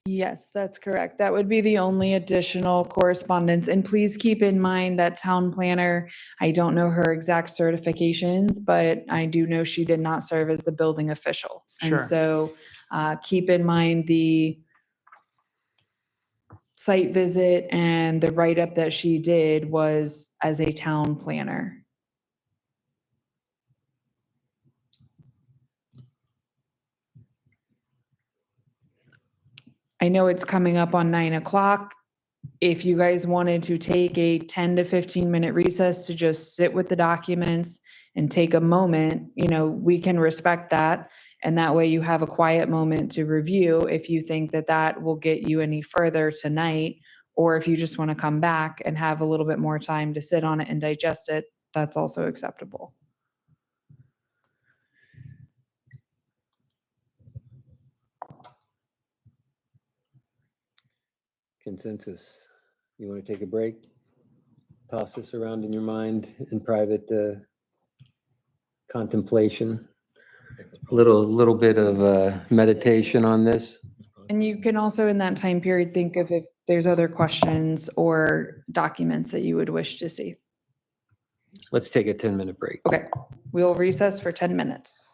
Yes, that's correct. That would be the only additional correspondence. And please keep in mind that town planner, I don't know her exact certifications, but I do know she did not serve as the building official. Sure. And so keep in mind the site visit and the write-up that she did was as a town planner. I know it's coming up on 9 o'clock. If you guys wanted to take a 10 to 15-minute recess to just sit with the documents and take a moment, we can respect that. And that way you have a quiet moment to review if you think that that will get you any further tonight. Or if you just want to come back and have a little bit more time to sit on it and digest it, that's also acceptable. Consensus. You want to take a break? Toss this around in your mind in private contemplation. Little bit of meditation on this. And you can also in that time period think of if there's other questions or documents that you would wish to see. Let's take a 10-minute break. Okay, we'll recess for 10 minutes.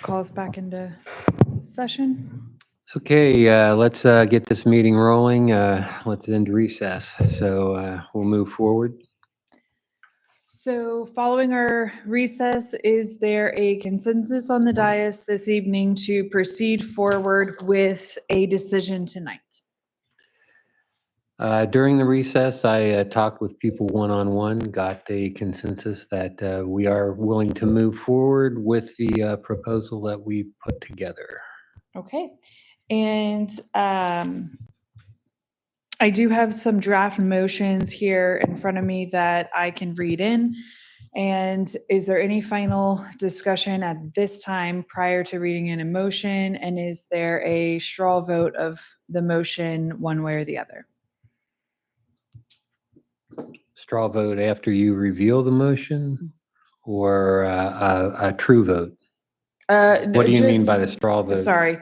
Call us back into session. Okay, let's get this meeting rolling. Let's end recess. So we'll move forward. So following our recess, is there a consensus on the dais this evening to proceed forward with a decision tonight? During the recess, I talked with people one-on-one, got a consensus that we are willing to move forward with the proposal that we put together. Okay, and I do have some draft motions here in front of me that I can read in. And is there any final discussion at this time prior to reading in a motion? And is there a straw vote of the motion one way or the other? Straw vote after you reveal the motion, or a true vote? What do you mean by the straw vote? Sorry.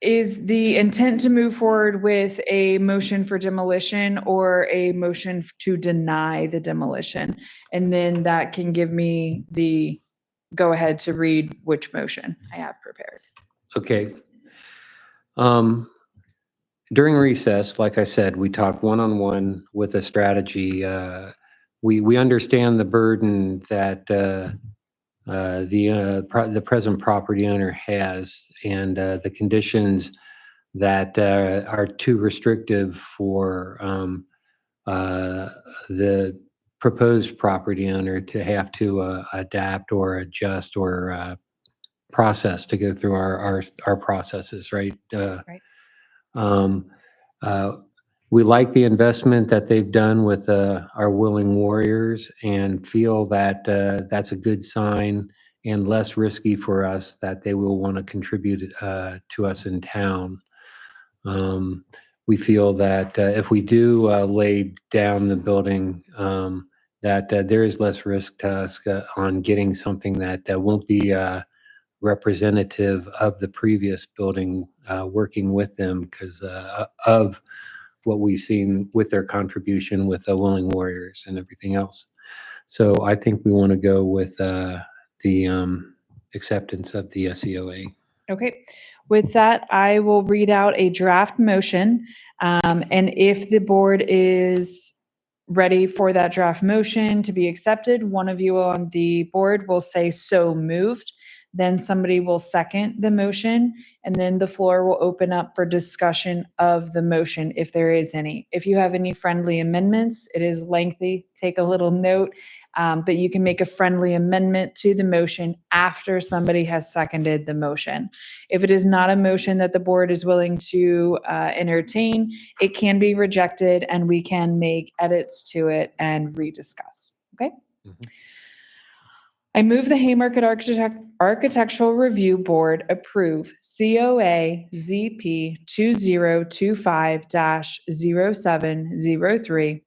Is the intent to move forward with a motion for demolition or a motion to deny the demolition? And then that can give me the go ahead to read which motion I have prepared. Okay. During recess, like I said, we talked one-on-one with a strategy. We understand the burden that the present property owner has, and the conditions that are too restrictive for the proposed property owner to have to adapt or adjust or process to go through our processes, right? Right. Um, we like the investment that they've done with our willing warriors and feel that that's a good sign and less risky for us that they will want to contribute to us in town. We feel that if we do lay down the building, that there is less risk to us on getting something that won't be representative of the previous building, working with them because of what we've seen with their contribution with the Willing Warriors and everything else. So I think we want to go with the acceptance of the SEOA. Okay. With that, I will read out a draft motion. And if the board is ready for that draft motion to be accepted, one of you on the board will say so moved. Then somebody will second the motion, and then the floor will open up for discussion of the motion if there is any. If you have any friendly amendments, it is lengthy, take a little note, but you can make a friendly amendment to the motion after somebody has seconded the motion. If it is not a motion that the board is willing to entertain, it can be rejected and we can make edits to it and rediscuss. Okay? Mhm. I move the Haymarket Architectural Review Board approve COA ZP 2025-0703,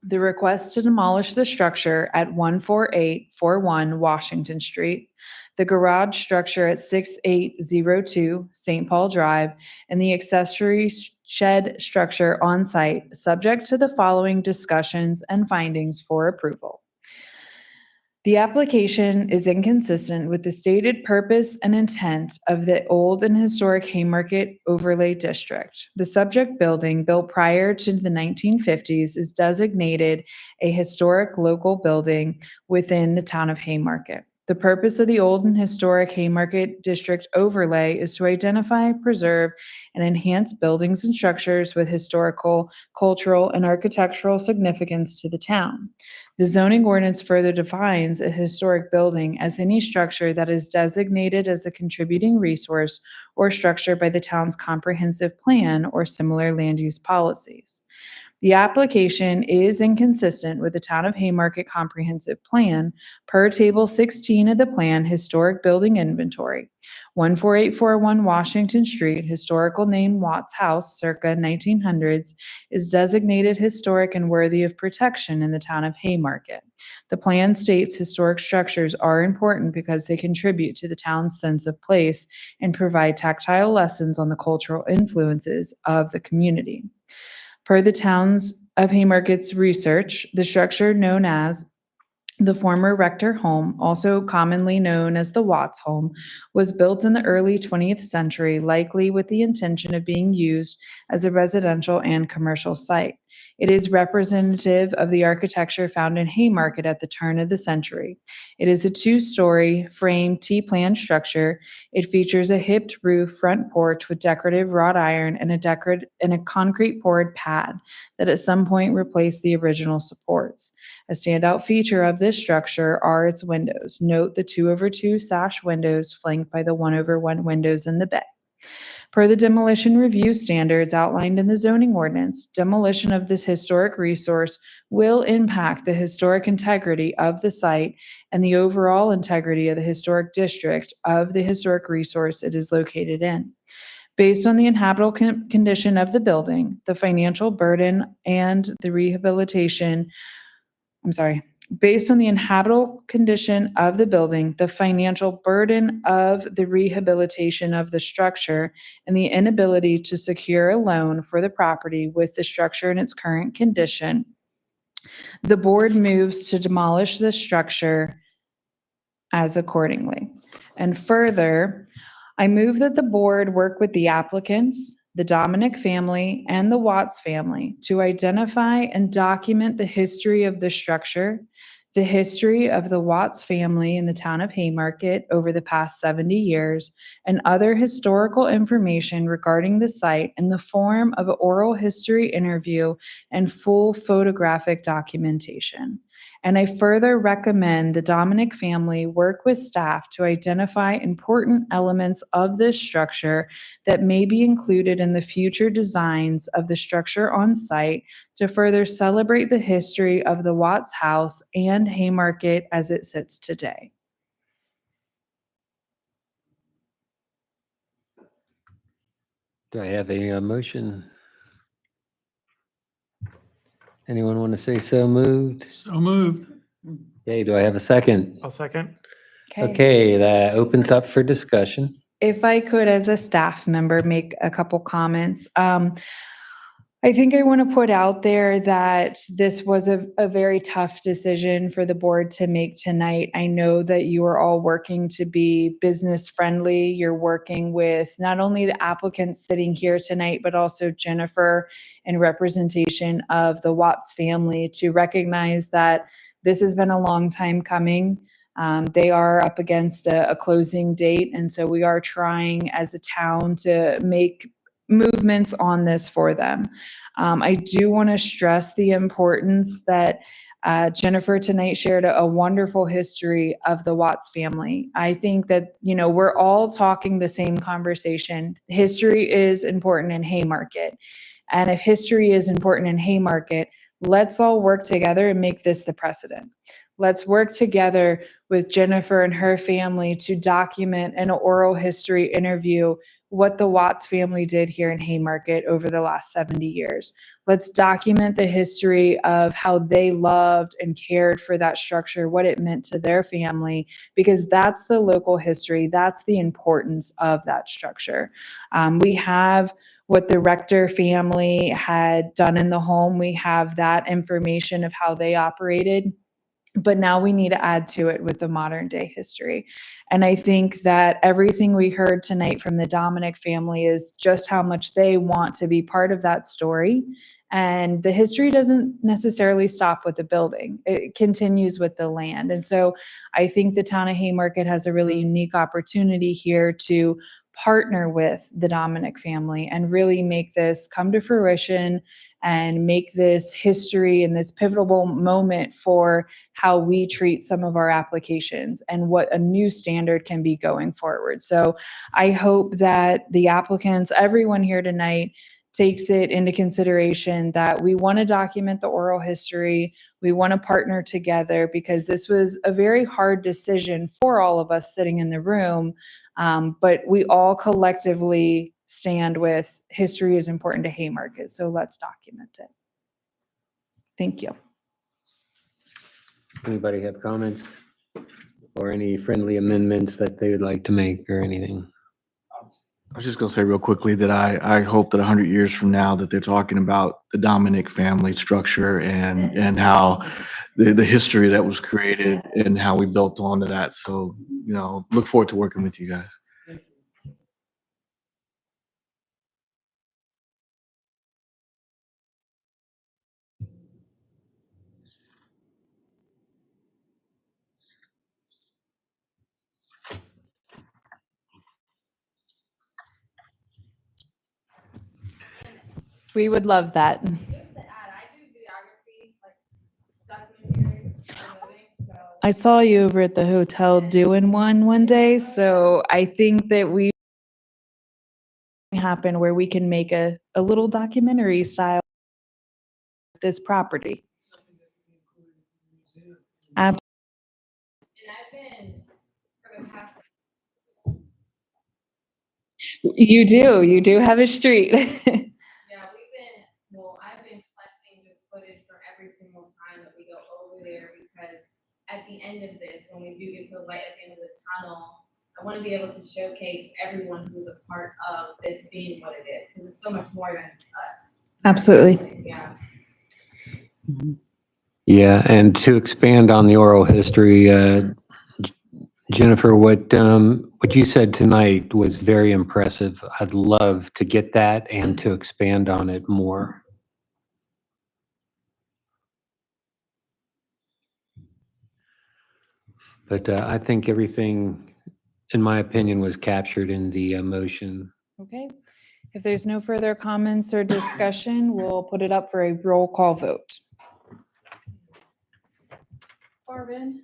the request to demolish the structure at 14841 Washington Street, the garage structure at 6802 St. Paul Drive, and the accessory shed structure on site, subject to the following discussions and findings for approval. The application is inconsistent with the stated purpose and intent of the Old and Historic Haymarket Overlay District. The subject building, built prior to the 1950s, is designated a historic local building within the town of Haymarket. The purpose of the Old and Historic Haymarket District Overlay is to identify, preserve, and enhance buildings and structures with historical, cultural, and architectural significance to the town. The zoning ordinance further defines a historic building as any structure that is designated as a contributing resource or structure by the town's comprehensive plan or similar land use policies. The application is inconsistent with the Town of Haymarket Comprehensive Plan per Table 16 of the Plan Historic Building Inventory. 14841 Washington Street, historical name Watts House, circa 1900s, is designated historic and worthy of protection in the Town of Haymarket. The plan states historic structures are important because they contribute to the town's sense of place and provide tactile lessons on the cultural influences of the community. Per the Towns of Haymarket's research, the structure known as the former Rector home, also commonly known as the Watts home, was built in the early 20th century, likely with the intention of being used as a residential and commercial site. It is representative of the architecture found in Haymarket at the turn of the century. It is a two-story frame T-plan structure. It features a hipped roof front porch with decorative wrought iron and a concrete poured pad that at some point replaced the original supports. A standout feature of this structure are its windows. Note the 2/2 sash windows flanked by the 1/1 windows in the bay. Per the demolition review standards outlined in the zoning ordinance, demolition of this historic resource will impact the historic integrity of the site and the overall integrity of the historic district of the historic resource it is located in. Based on the inhabitable condition of the building, the financial burden and the rehabilitation based on the inhabitable condition of the building, the financial burden of the rehabilitation of the structure, and the inability to secure a loan for the property with the structure in its current condition, the board moves to demolish the structure as accordingly. And further, I move that the board work with the applicants, the Dominic family, and the Watts family to identify and document the history of the structure, the history of the Watts family in the town of Haymarket over the past 70 years, and other historical information regarding the site in the form of an oral history interview and full photographic documentation. And I further recommend the Dominic family work with staff to identify important elements of this structure that may be included in the future designs of the structure on site to further celebrate the history of the Watts House and Haymarket as it sits today. Do I have a motion? Anyone want to say so moved? So moved. Okay, do I have a second? I'll second. Okay, that opens up for discussion. If I could, as a staff member, make a couple comments. I think I want to put out there that this was a very tough decision for the board to make tonight. I know that you are all working to be business friendly. You're working with not only the applicants sitting here tonight, but also Jennifer in representation of the Watts family to recognize that this has been a long time coming. They are up against a closing date, and so we are trying as a town to make movements on this for them. I do want to stress the importance that Jennifer tonight shared a wonderful history of the Watts family. I think that, we're all talking the same conversation. History is important in Haymarket. And if history is important in Haymarket, let's all work together and make this the precedent. Let's work together with Jennifer and her family to document an oral history interview what the Watts family did here in Haymarket over the last 70 years. Let's document the history of how they loved and cared for that structure, what it meant to their family, because that's the local history. That's the importance of that structure. We have what the Rector family had done in the home. We have that information of how they operated. But now we need to add to it with the modern day history. And I think that everything we heard tonight from the Dominic family is just how much they want to be part of that story. And the history doesn't necessarily stop with the building. It continues with the land. And so I think the town of Haymarket has a really unique opportunity here to partner with the Dominic family and really make this come to fruition and make this history and this pivotal moment for how we treat some of our applications and what a new standard can be going forward. So I hope that the applicants, everyone here tonight, takes it into consideration that we want to document the oral history. We want to partner together because this was a very hard decision for all of us sitting in the room. But we all collectively stand with history is important to Haymarket, so let's document it. Thank you. Anybody have comments or any friendly amendments that they would like to make or anything? I was just gonna say real quickly that I hope that 100 years from now that they're talking about the Dominic family structure and how the history that was created and how we built onto that. So, you know, look forward to working with you guys. We would love that. Just to add, I do videography, like documentaries for a living, so. I saw you over at the hotel doing one day, so I think that we happen where we can make a little documentary style of this property. Ab- And I've been, for the past, You do have a street. yeah, I've been collecting just footage for every single time that we go over there, because at the end of this, when we do get to the light at the end of the tunnel, I want to be able to showcase everyone who's a part of this being what it is, because it's so much more than us. Absolutely. Yeah. Yeah, and to expand on the oral history, Jennifer, what you said tonight was very impressive. I'd love to get that and to expand on it more. But I think everything, in my opinion, was captured in the motion. Okay. If there's no further comments or discussion, we'll put it up for a roll call vote. Corbin,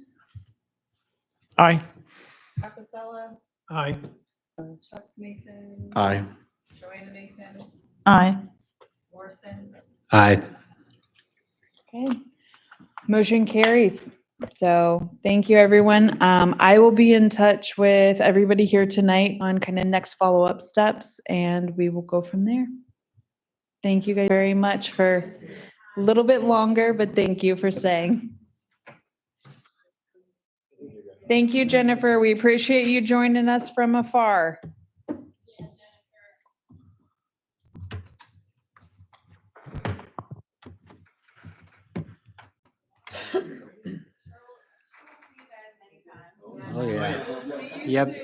Aye. Apicella, Aye. Chuck Mason, Aye. Joanna Mason, Aye. Morrison. Aye. Okay. Motion carries. So thank you, everyone. I will be in touch with everybody here tonight on kind of next follow-up steps, and we will go from there. Thank you guys very much for a little bit longer, but thank you for staying. Thank you, Jennifer. We appreciate you joining us from afar. Oh, yeah. Yep.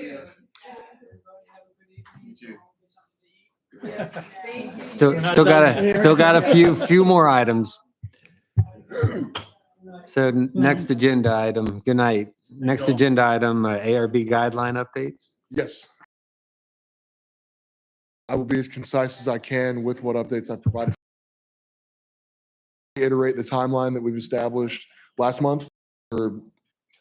Still got a few more items. So next agenda item, good night. Next agenda item, ARB guideline updates. Yes. I will be as concise as I can with what updates I've provided. Reiterate the timeline that we've established last month for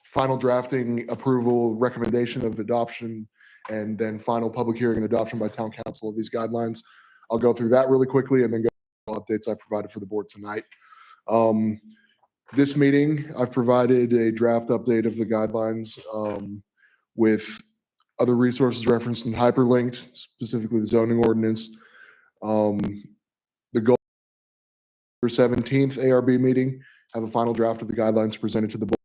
final drafting, approval, recommendation of adoption, and then final public hearing and adoption by town council of these guidelines. I'll go through that really quickly and then go through the updates I provided for the board tonight. This meeting, I've provided a draft update of the guidelines with other resources referenced and hyperlinked, specifically the zoning ordinance. The goal for 17th ARB meeting, have a final draft of the guidelines presented to the board.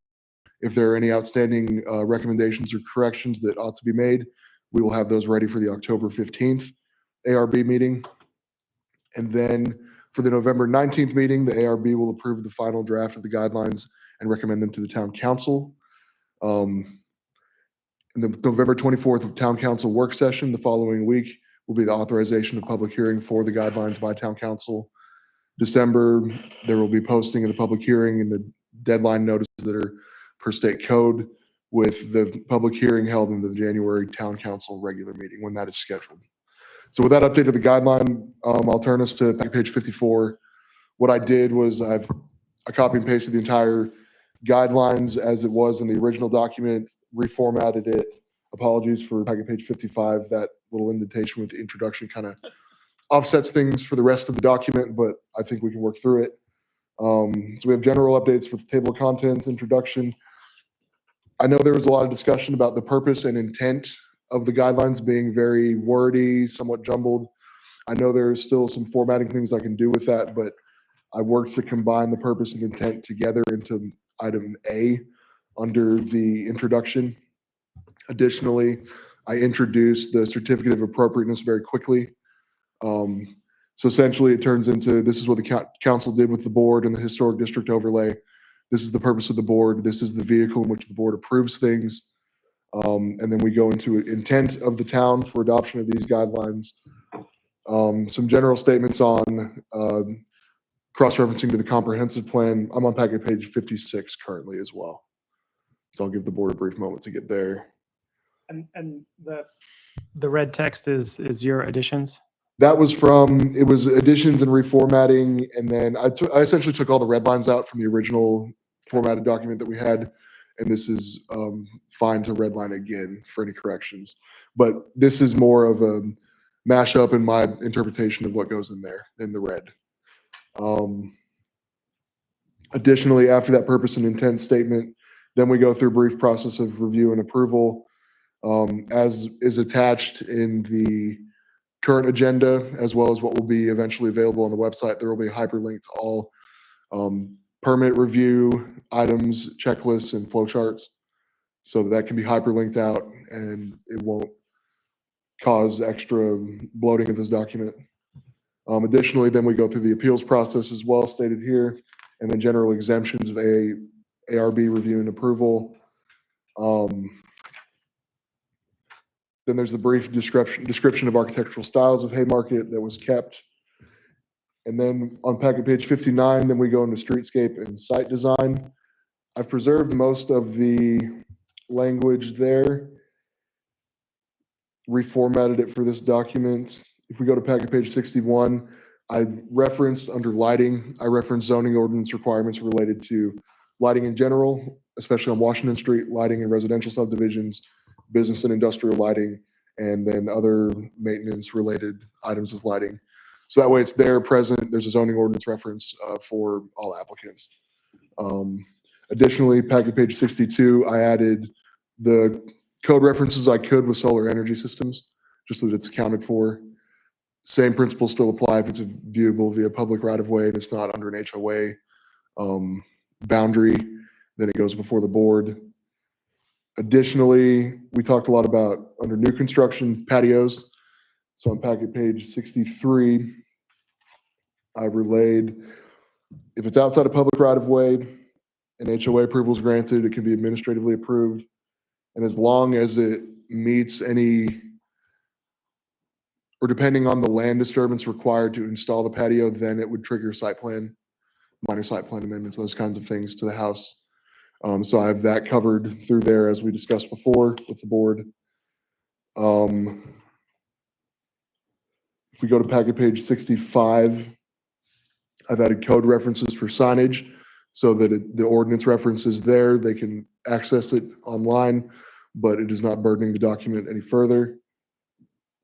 If there are any outstanding recommendations or corrections that ought to be made, we will have those ready for the October 15th ARB meeting. And then for the November 19th meeting, the ARB will approve the final draft of the guidelines and recommend them to the town council. In the November 24th town council work session, the following week will be the authorization of public hearing for the guidelines by town council. December, there will be posting of the public hearing and the deadline notices that are per state code, with the public hearing held in the January town council regular meeting when that is scheduled. So with that update of the guideline, I'll turn us to page 54. What I did was I copy and pasted the entire guidelines as it was in the original document, reformatted it. Apologies for page 55, that little indentation with the introduction kind of offsets things for the rest of the document, but I think we can work through it. So we have general updates with table of contents, introduction. I know there was a lot of discussion about the purpose and intent of the guidelines being very wordy, somewhat jumbled. I know there's still some formatting things I can do with that, but I worked to combine the purpose and intent together into item A under the introduction. Additionally, I introduced the certificate of appropriateness very quickly. So essentially it turns into, this is what the council did with the board and the historic district overlay. This is the purpose of the board. This is the vehicle in which the board approves things. And then we go into intent of the town for adoption of these guidelines. Some general statements on cross-referencing to the comprehensive plan. I'm on packet page 56 currently as well. So I'll give the board a brief moment to get there. And the red text is your additions? That was from, it was additions and reformatting, and then I essentially took all the red lines out from the original formatted document that we had, and this is fine to redline again for any corrections. But this is more of a mashup in my interpretation of what goes in there in the red. Additionally, after that purpose and intent statement, then we go through a brief process of review and approval. As is attached in the current agenda, as well as what will be eventually available on the website. There will be hyperlinks to all permit review items, checklists, and flowcharts, so that can be hyperlinked out and it won't cause extra bloating of this document. Additionally, then we go through the appeals process as well, stated here, and then general exemptions of ARB review and approval. Then there's the brief description of architectural styles of Haymarket that was kept. And then on packet page 59, then we go into streetscape and site design. I've preserved most of the language there, reformatted it for this document. If we go to packet page 61, I referenced under lighting, I referenced zoning ordinance requirements related to lighting in general, especially on Washington Street, lighting in residential subdivisions, business and industrial lighting, and then other maintenance related items of lighting. So that way it's there, present. There's a zoning ordinance reference for all applicants. Additionally, packet page 62, I added the code references I could with solar energy systems, just so that it's accounted for. Same principles still apply if it's viewable via public right of way and it's not under an HOA boundary, then it goes before the board. Additionally, we talked a lot about under new construction patios. So on packet page 63, I relayed, if it's outside of public right of way and HOA approval is granted, it can be administratively approved. And as long as it meets any, or depending on the land disturbance required to install the patio, then it would trigger site plan, minor site plan amendments, those kinds of things to the house. So I have that covered through there as we discussed before with the board. If we go to packet page 65, I've added code references for signage so that the ordinance reference is there. They can access it online, but it is not burdening the document any further.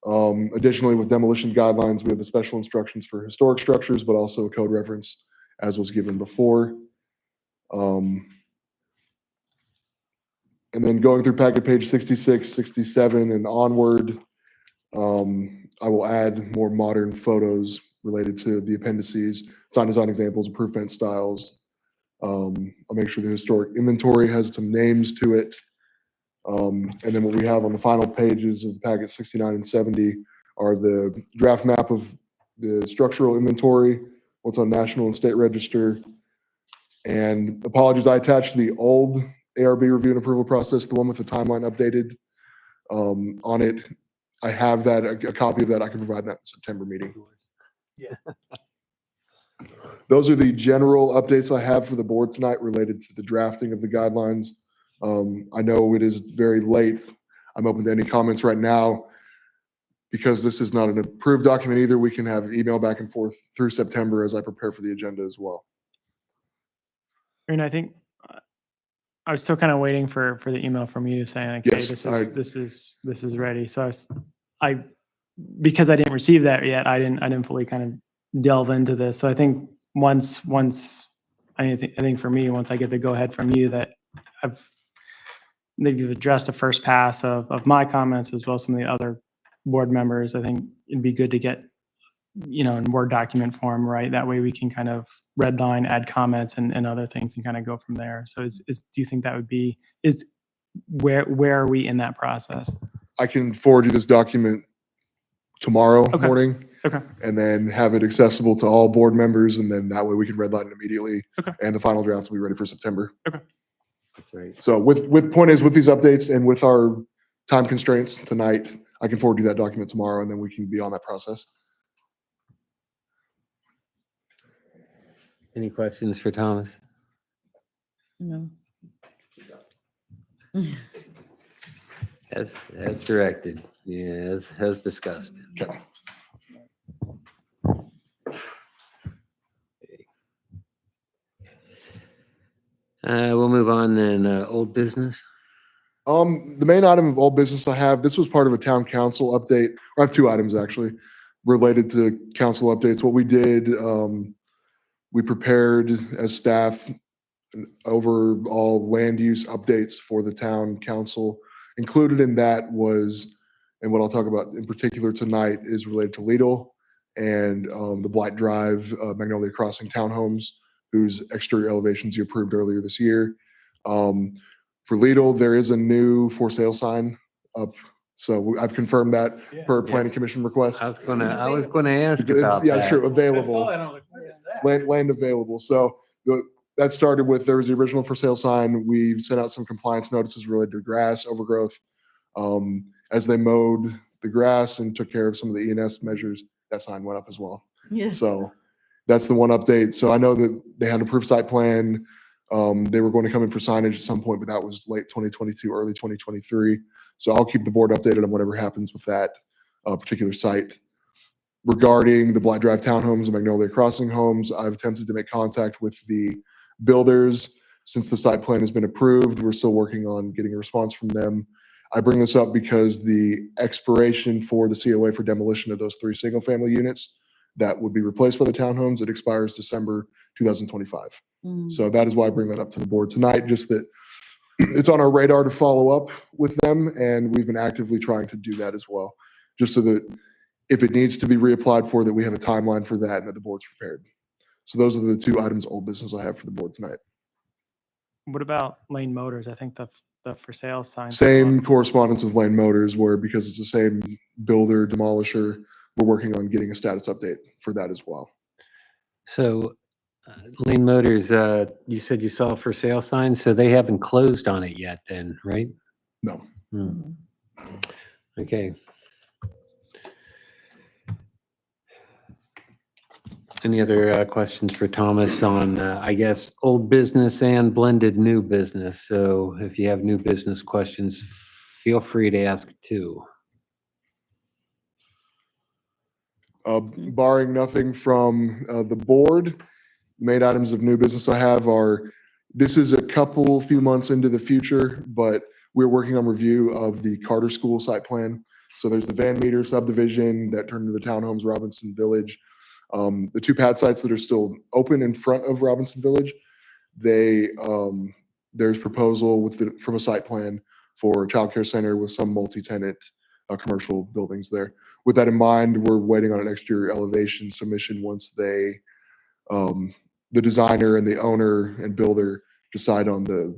Additionally, with demolition guidelines, we have the special instructions for historic structures, but also a code reference as was given before. And then going through packet page 66, 67, and onward, I will add more modern photos related to the appendices, sign design examples, approved fence styles. I'll make sure the historic inventory has some names to it. And then what we have on the final pages of packet 69 and 70 are the draft map of the structural inventory, what's on National and State Register. And apologies, I attached the old ARB review and approval process, the one with the timeline updated on it. I have that, a copy of that. I can provide that in the September meeting. Yeah. Those are the general updates I have for the board tonight related to the drafting of the guidelines. I know it is very late. I'm open to any comments right now. Because this is not an approved document either, we can have email back and forth through September as I prepare for the agenda as well. I mean, I think I was still kind of waiting for the email from you saying like, hey, Yes, this is ready. So I because I didn't receive that yet, I didn't fully kind of delve into this. So I think once, I think for me, once I get the go-ahead from you that you've addressed the first pass of my comments as well as some of the other board members, I think it'd be good to get, in Word document form, right? That way we can kind of redline, add comments and other things and kind of go from there. So do you think that would be, where are we in that process? I can forward you this document tomorrow Okay. morning. Okay. And then have it accessible to all board members, and then that way we can redline it immediately. Okay. And the final draft will be ready for September. That's right. So with point is, with these updates and with our time constraints tonight, I can forward you that document tomorrow, and then we can be on that process. Any questions for Thomas? No. As directed, yes, as discussed. Okay. We'll move on then, old business. The main item of old business I have, this was part of a town council update. I have two items actually related to council updates. What we did, we prepared as staff overall land use updates for the town council. Included in that was, and what I'll talk about in particular tonight is related to Lidl and the Blight Drive, Magnolia Crossing townhomes, whose exterior elevations you approved earlier this year. For Lidl, there is a new for sale sign up. So I've confirmed that per planning commission request. I was gonna ask about Yeah, that. sure, available. Land available. So that started with, there was the original for sale sign. We sent out some compliance notices related to grass overgrowth. As they mowed the grass and took care of some of the E&S measures, that sign went up as well. Yeah. So that's the one update. So I know that they had an approved site plan. They were going to come in for signage at some point, but that was late 2022, early 2023. So I'll keep the board updated on whatever happens with that particular site. Regarding the Blight Drive townhomes and Magnolia Crossing homes, I've attempted to make contact with the builders. Since the site plan has been approved, we're still working on getting a response from them. I bring this up because the expiration for the COA for demolition of those 3 single-family units that would be replaced by the townhomes, it expires December 2025. So that is why I bring that up to the board tonight, just that it's on our radar to follow up with them, and we've been actively trying to do that as well, just so that if it needs to be reapplied for, that we have a timeline for that and that the board's prepared. So those are the 2 items old business I have for the board tonight. What about Lane Motors? I think the for sale sign. Same correspondence with Lane Motors, where because it's the same builder demolisher, we're working on getting a status update for that as well. So, Lane Motors, you said you saw for sale signs, so they haven't closed on it yet then, right? No. Okay. Any other questions for Thomas on, I guess, old business and blended new business? So if you have new business questions, feel free to ask too. Barring nothing from the board, main items of new business I have are, this is a few months into the future, but we're working on review of the Carter School site plan. So there's the Van Meter subdivision that turned into the townhomes Robinson Village. The 2 pad sites that are still open in front of Robinson Village, there's proposal from a site plan for a childcare center with some multi-tenant commercial buildings there. With that in mind, we're waiting on an exterior elevation submission once the designer and the owner and builder decide on the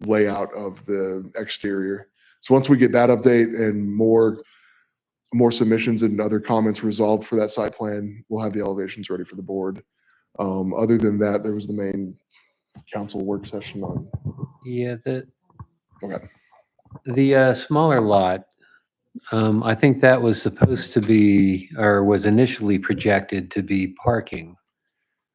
layout of the exterior. So once we get that update and more submissions and other comments resolved for that site plan, we'll have the elevations ready for the board. Other than that, there was the main council work session on. Yeah, Okay. the smaller lot, I think that was supposed to be, or was initially projected to be parking.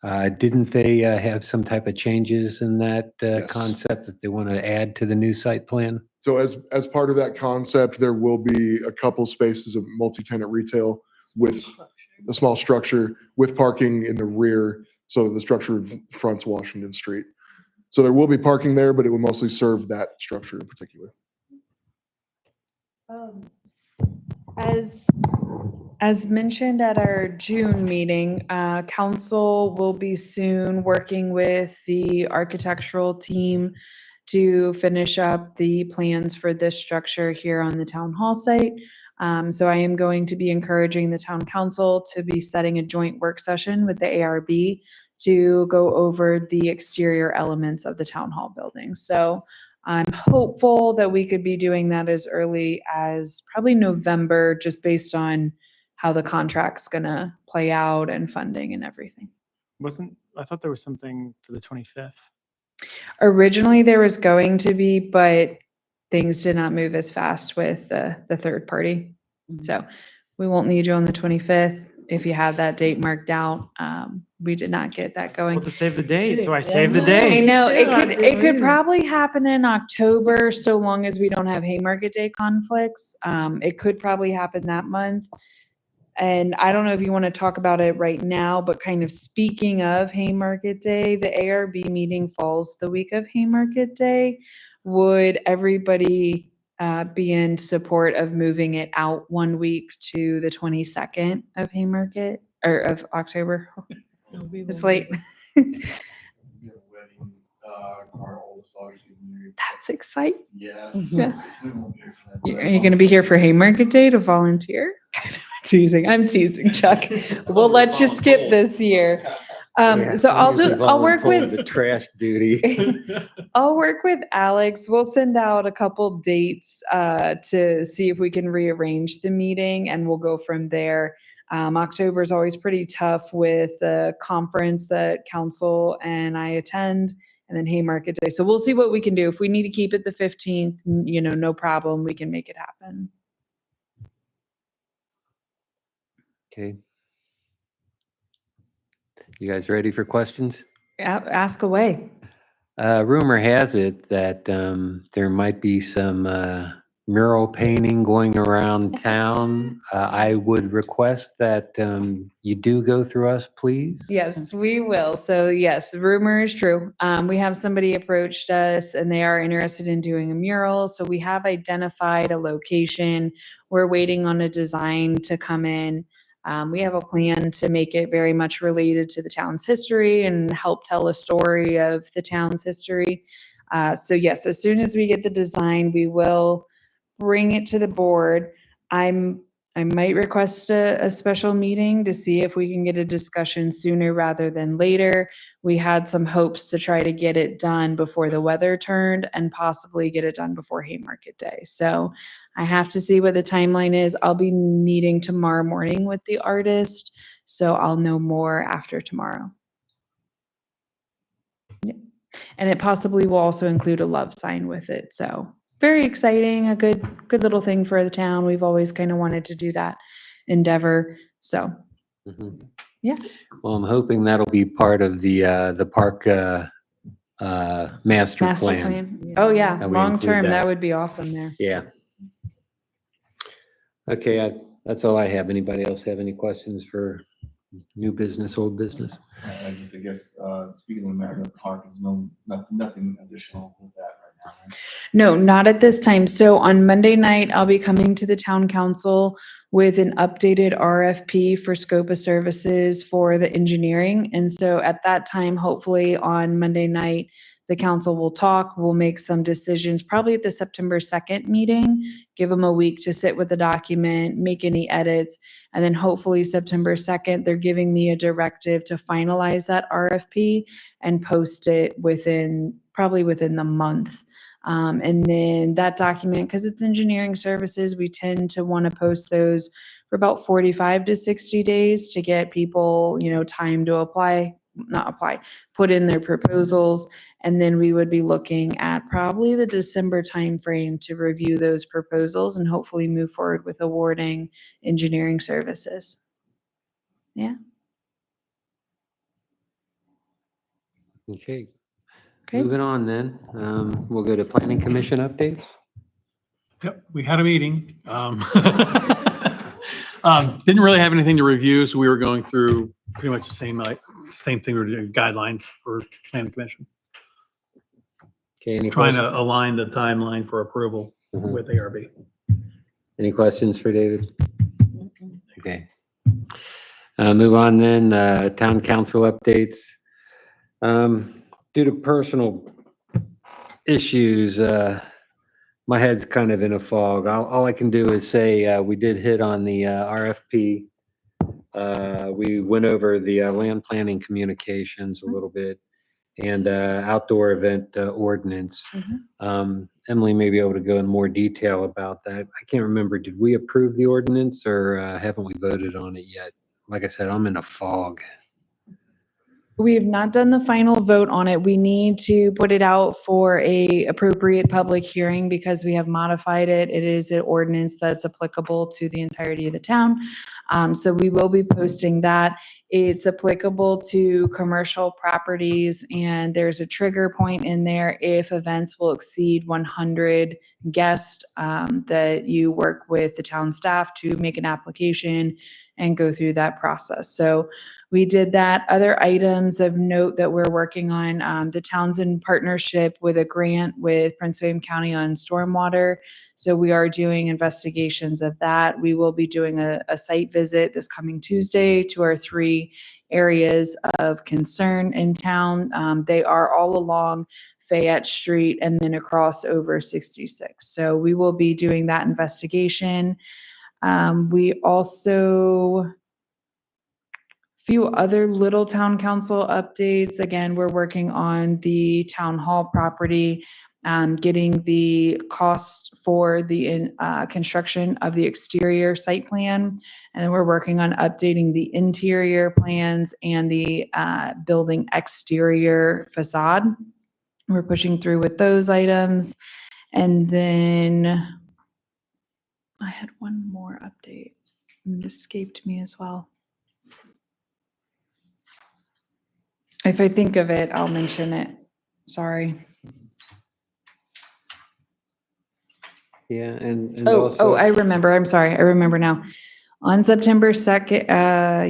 Didn't they have some type of changes in that Yes. concept that they want to add to the new site plan? So as part of that concept, there will be a couple spaces of multi-tenant retail with a small structure with parking in the rear, so that the structure fronts Washington Street. So there will be parking there, but it will mostly serve that structure in particular. As mentioned at our June meeting, council will be soon working with the architectural team to finish up the plans for this structure here on the town hall site. So I am going to be encouraging the town council to be setting a joint work session with the ARB to go over the exterior elements of the town hall building. So I'm hopeful that we could be doing that as early as probably November, just based on how the contract's gonna play out and funding and everything. I thought there was something for the 25th. Originally, there was going to be, but things did not move as fast with the third party. So we won't need you on the 25th. If you have that date marked out, we did not get that going. Well, to save the date, so I Yeah, saved the no, I date. know, Me it too, I could, do it could either. probably happen in October, so long as we don't have Haymarket Day conflicts. It could probably happen that month. And I don't know if you want to talk about it right now, but kind of speaking of Haymarket Day, the ARB meeting falls the week of Haymarket Day. Would everybody be in support of moving it out 1 week to the 22nd of Haymarket, or of October? It's late. That's exciting. Yes. Yeah. Are you going to be here for Haymarket Day to volunteer? Teasing. I'm teasing, Chuck. We'll let you skip this year. So I'll work with the trash duty. I'll work with Alex. We'll send out a couple dates to see if we can rearrange the meeting, and we'll go from there. October is always pretty tough with the conference that council and I attend, and then Haymarket Day. So we'll see what we can do. If we need to keep it the 15th, no problem. We can make it happen. Okay. You guys ready for questions? Ask away. Rumor has it that there might be some mural painting going around town. I would request that you do go through us, please. Yes, we will. So yes, rumor is true. We have somebody approached us and they are interested in doing a mural. So we have identified a location. We're waiting on a design to come in. We have a plan to make it very much related to the town's history and help tell a story of the town's history. So yes, as soon as we get the design, we will bring it to the board. I might request a special meeting to see if we can get a discussion sooner rather than later. We had some hopes to try to get it done before the weather turned and possibly get it done before Haymarket Day. So I have to see what the timeline is. I'll be meeting tomorrow morning with the artist, so I'll know more after tomorrow. Yeah. And it possibly will also include a love sign with it, so very exciting, a good little thing for the town. We've always kind of wanted to do that endeavor, so. Mhm. Yeah. Well, I'm hoping that'll be part of the park master plan. Oh, yeah, That we long include term, that. that would be awesome there. Yeah. Okay, that's all I have. Anybody else have any questions for new business, old business? I guess, speaking of the matter of the park, there's nothing additional with that right now, right? No, not at this time. So on Monday night, I'll be coming to the town council with an updated RFP for scope of services for the engineering. And so at that time, hopefully on Monday night, the council will talk, we'll make some decisions, probably at the September 2nd meeting, give them a week to sit with the document, make any edits. And then hopefully September 2nd, they're giving me a directive to finalize that RFP and post it probably within the month. And then that document, because it's engineering services, we tend to want to post those for about 45 to 60 days to get people, time to put in their proposals. And then we would be looking at probably the December timeframe to review those proposals and hopefully move forward with awarding engineering services. Yeah. Okay. Okay. Moving on then, we'll go to planning commission updates. Yep, we had a meeting. Didn't really have anything to review, so we were going through pretty much the same thing, we were doing guidelines for planning commission. Okay, any Trying questions? to align the timeline for approval Mhm. with ARB. Any questions for David? Okay. Move on then, town council updates. Due to personal issues, my head's kind of in a fog. All I can do is say, we did hit on the RFP. We went over the land planning communications a little bit and outdoor event ordinance. Emily may be able to go in more detail about that. I can't remember, did we approve the ordinance or haven't we voted on it yet? Like I said, I'm in a fog. We have not done the final vote on it. We need to put it out for a appropriate public hearing because we have modified it. It is an ordinance that's applicable to the entirety of the town. So we will be posting that. It's applicable to commercial properties and there's a trigger point in there if events will exceed 100 guests, that you work with the town staff to make an application and go through that process. So we did that. Other items of note that we're working on, the town's in partnership with a grant with Prince William County on stormwater. So we are doing investigations of that. We will be doing a site visit this coming Tuesday to our 3 areas of concern in town. They are all along Fayette Street and then across over 66. So we will be doing that investigation. We also, few other little town council updates. Again, we're working on the town hall property, getting the costs for the construction of the exterior site plan. And then we're working on updating the interior plans and the building exterior facade. We're pushing through with those items. And then I had one more update. It escaped me as well. If I think of it, I'll mention it. Sorry. Yeah, and Oh, also. I remember. I'm sorry. I remember now. On September 2nd,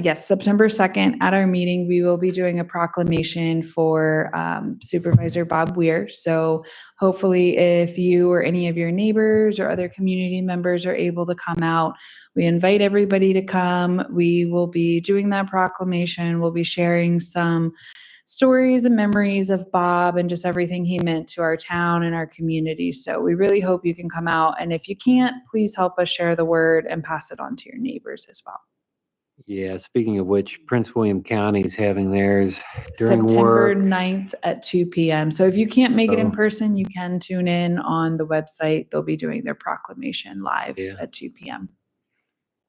yes, September 2nd at our meeting, we will be doing a proclamation for Supervisor Bob Weir. So hopefully if you or any of your neighbors or other community members are able to come out, we invite everybody to come. We will be doing that proclamation. We'll be sharing some stories and memories of Bob and just everything he meant to our town and our community. So we really hope you can come out. And if you can't, please help us share the word and pass it on to your neighbors as well. Yeah, speaking of which, Prince William County is having theirs during September work. 9th at 2 p.m. So if you can't make it in Oh. person, you can tune in on the website. They'll be doing their proclamation live Yeah. at 2 p.m.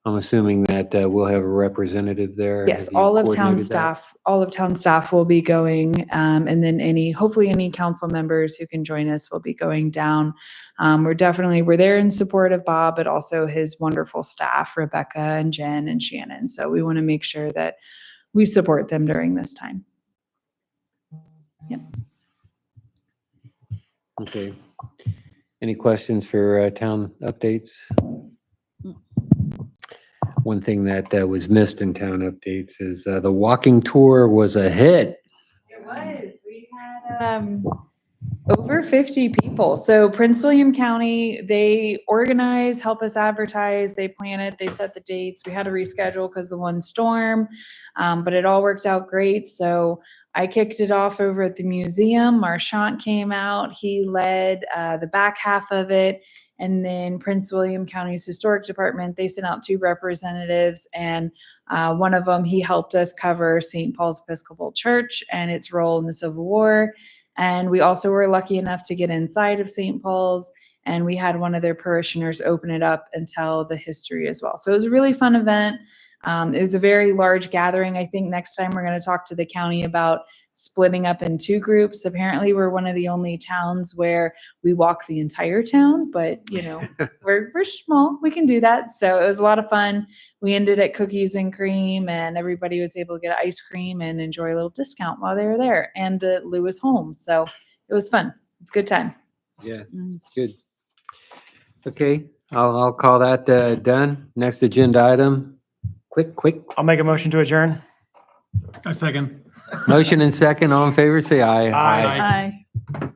I'm assuming that we'll have a representative there. Yes, Have you all of town coordinated that? staff will be going, and then hopefully any council members who can join us will be going down. We're there in support of Bob, but also his wonderful staff, Rebecca and Jen and Shannon. So we want to make sure that we support them during this time. Yep. Okay. Any questions for town updates? One thing that was missed in town updates is the walking tour was a hit. It was. We had over 50 people. So Prince William County, they organize, help us advertise, they plan it, they set the dates. We had to reschedule because the one storm, but it all worked out great. So I kicked it off over at the museum. Marchant came out. He led the back half of it. And then Prince William County's Historic Department, they sent out 2 representatives, and one of them, he helped us cover St. Paul's Episcopal Church and its role in the Civil War. And we also were lucky enough to get inside of St. Paul's, and we had one of their parishioners open it up and tell the history as well. So it was a really fun event. It was a very large gathering. I think next time we're going to talk to the county about splitting up in 2 groups. Apparently we're one of the only towns where we walk the entire town, but we're small. We can do that. So it was a lot of fun. We ended at Cookies and Cream, and everybody was able to get ice cream and enjoy a little discount while they were there, and the Lewis home. So it was fun. It's a good time. Yeah, it's good. Okay, I'll call that done. Next agenda item. Quick. I'll make a motion to adjourn. A second. Motion and second. All in favor, say aye. Aye. Aye.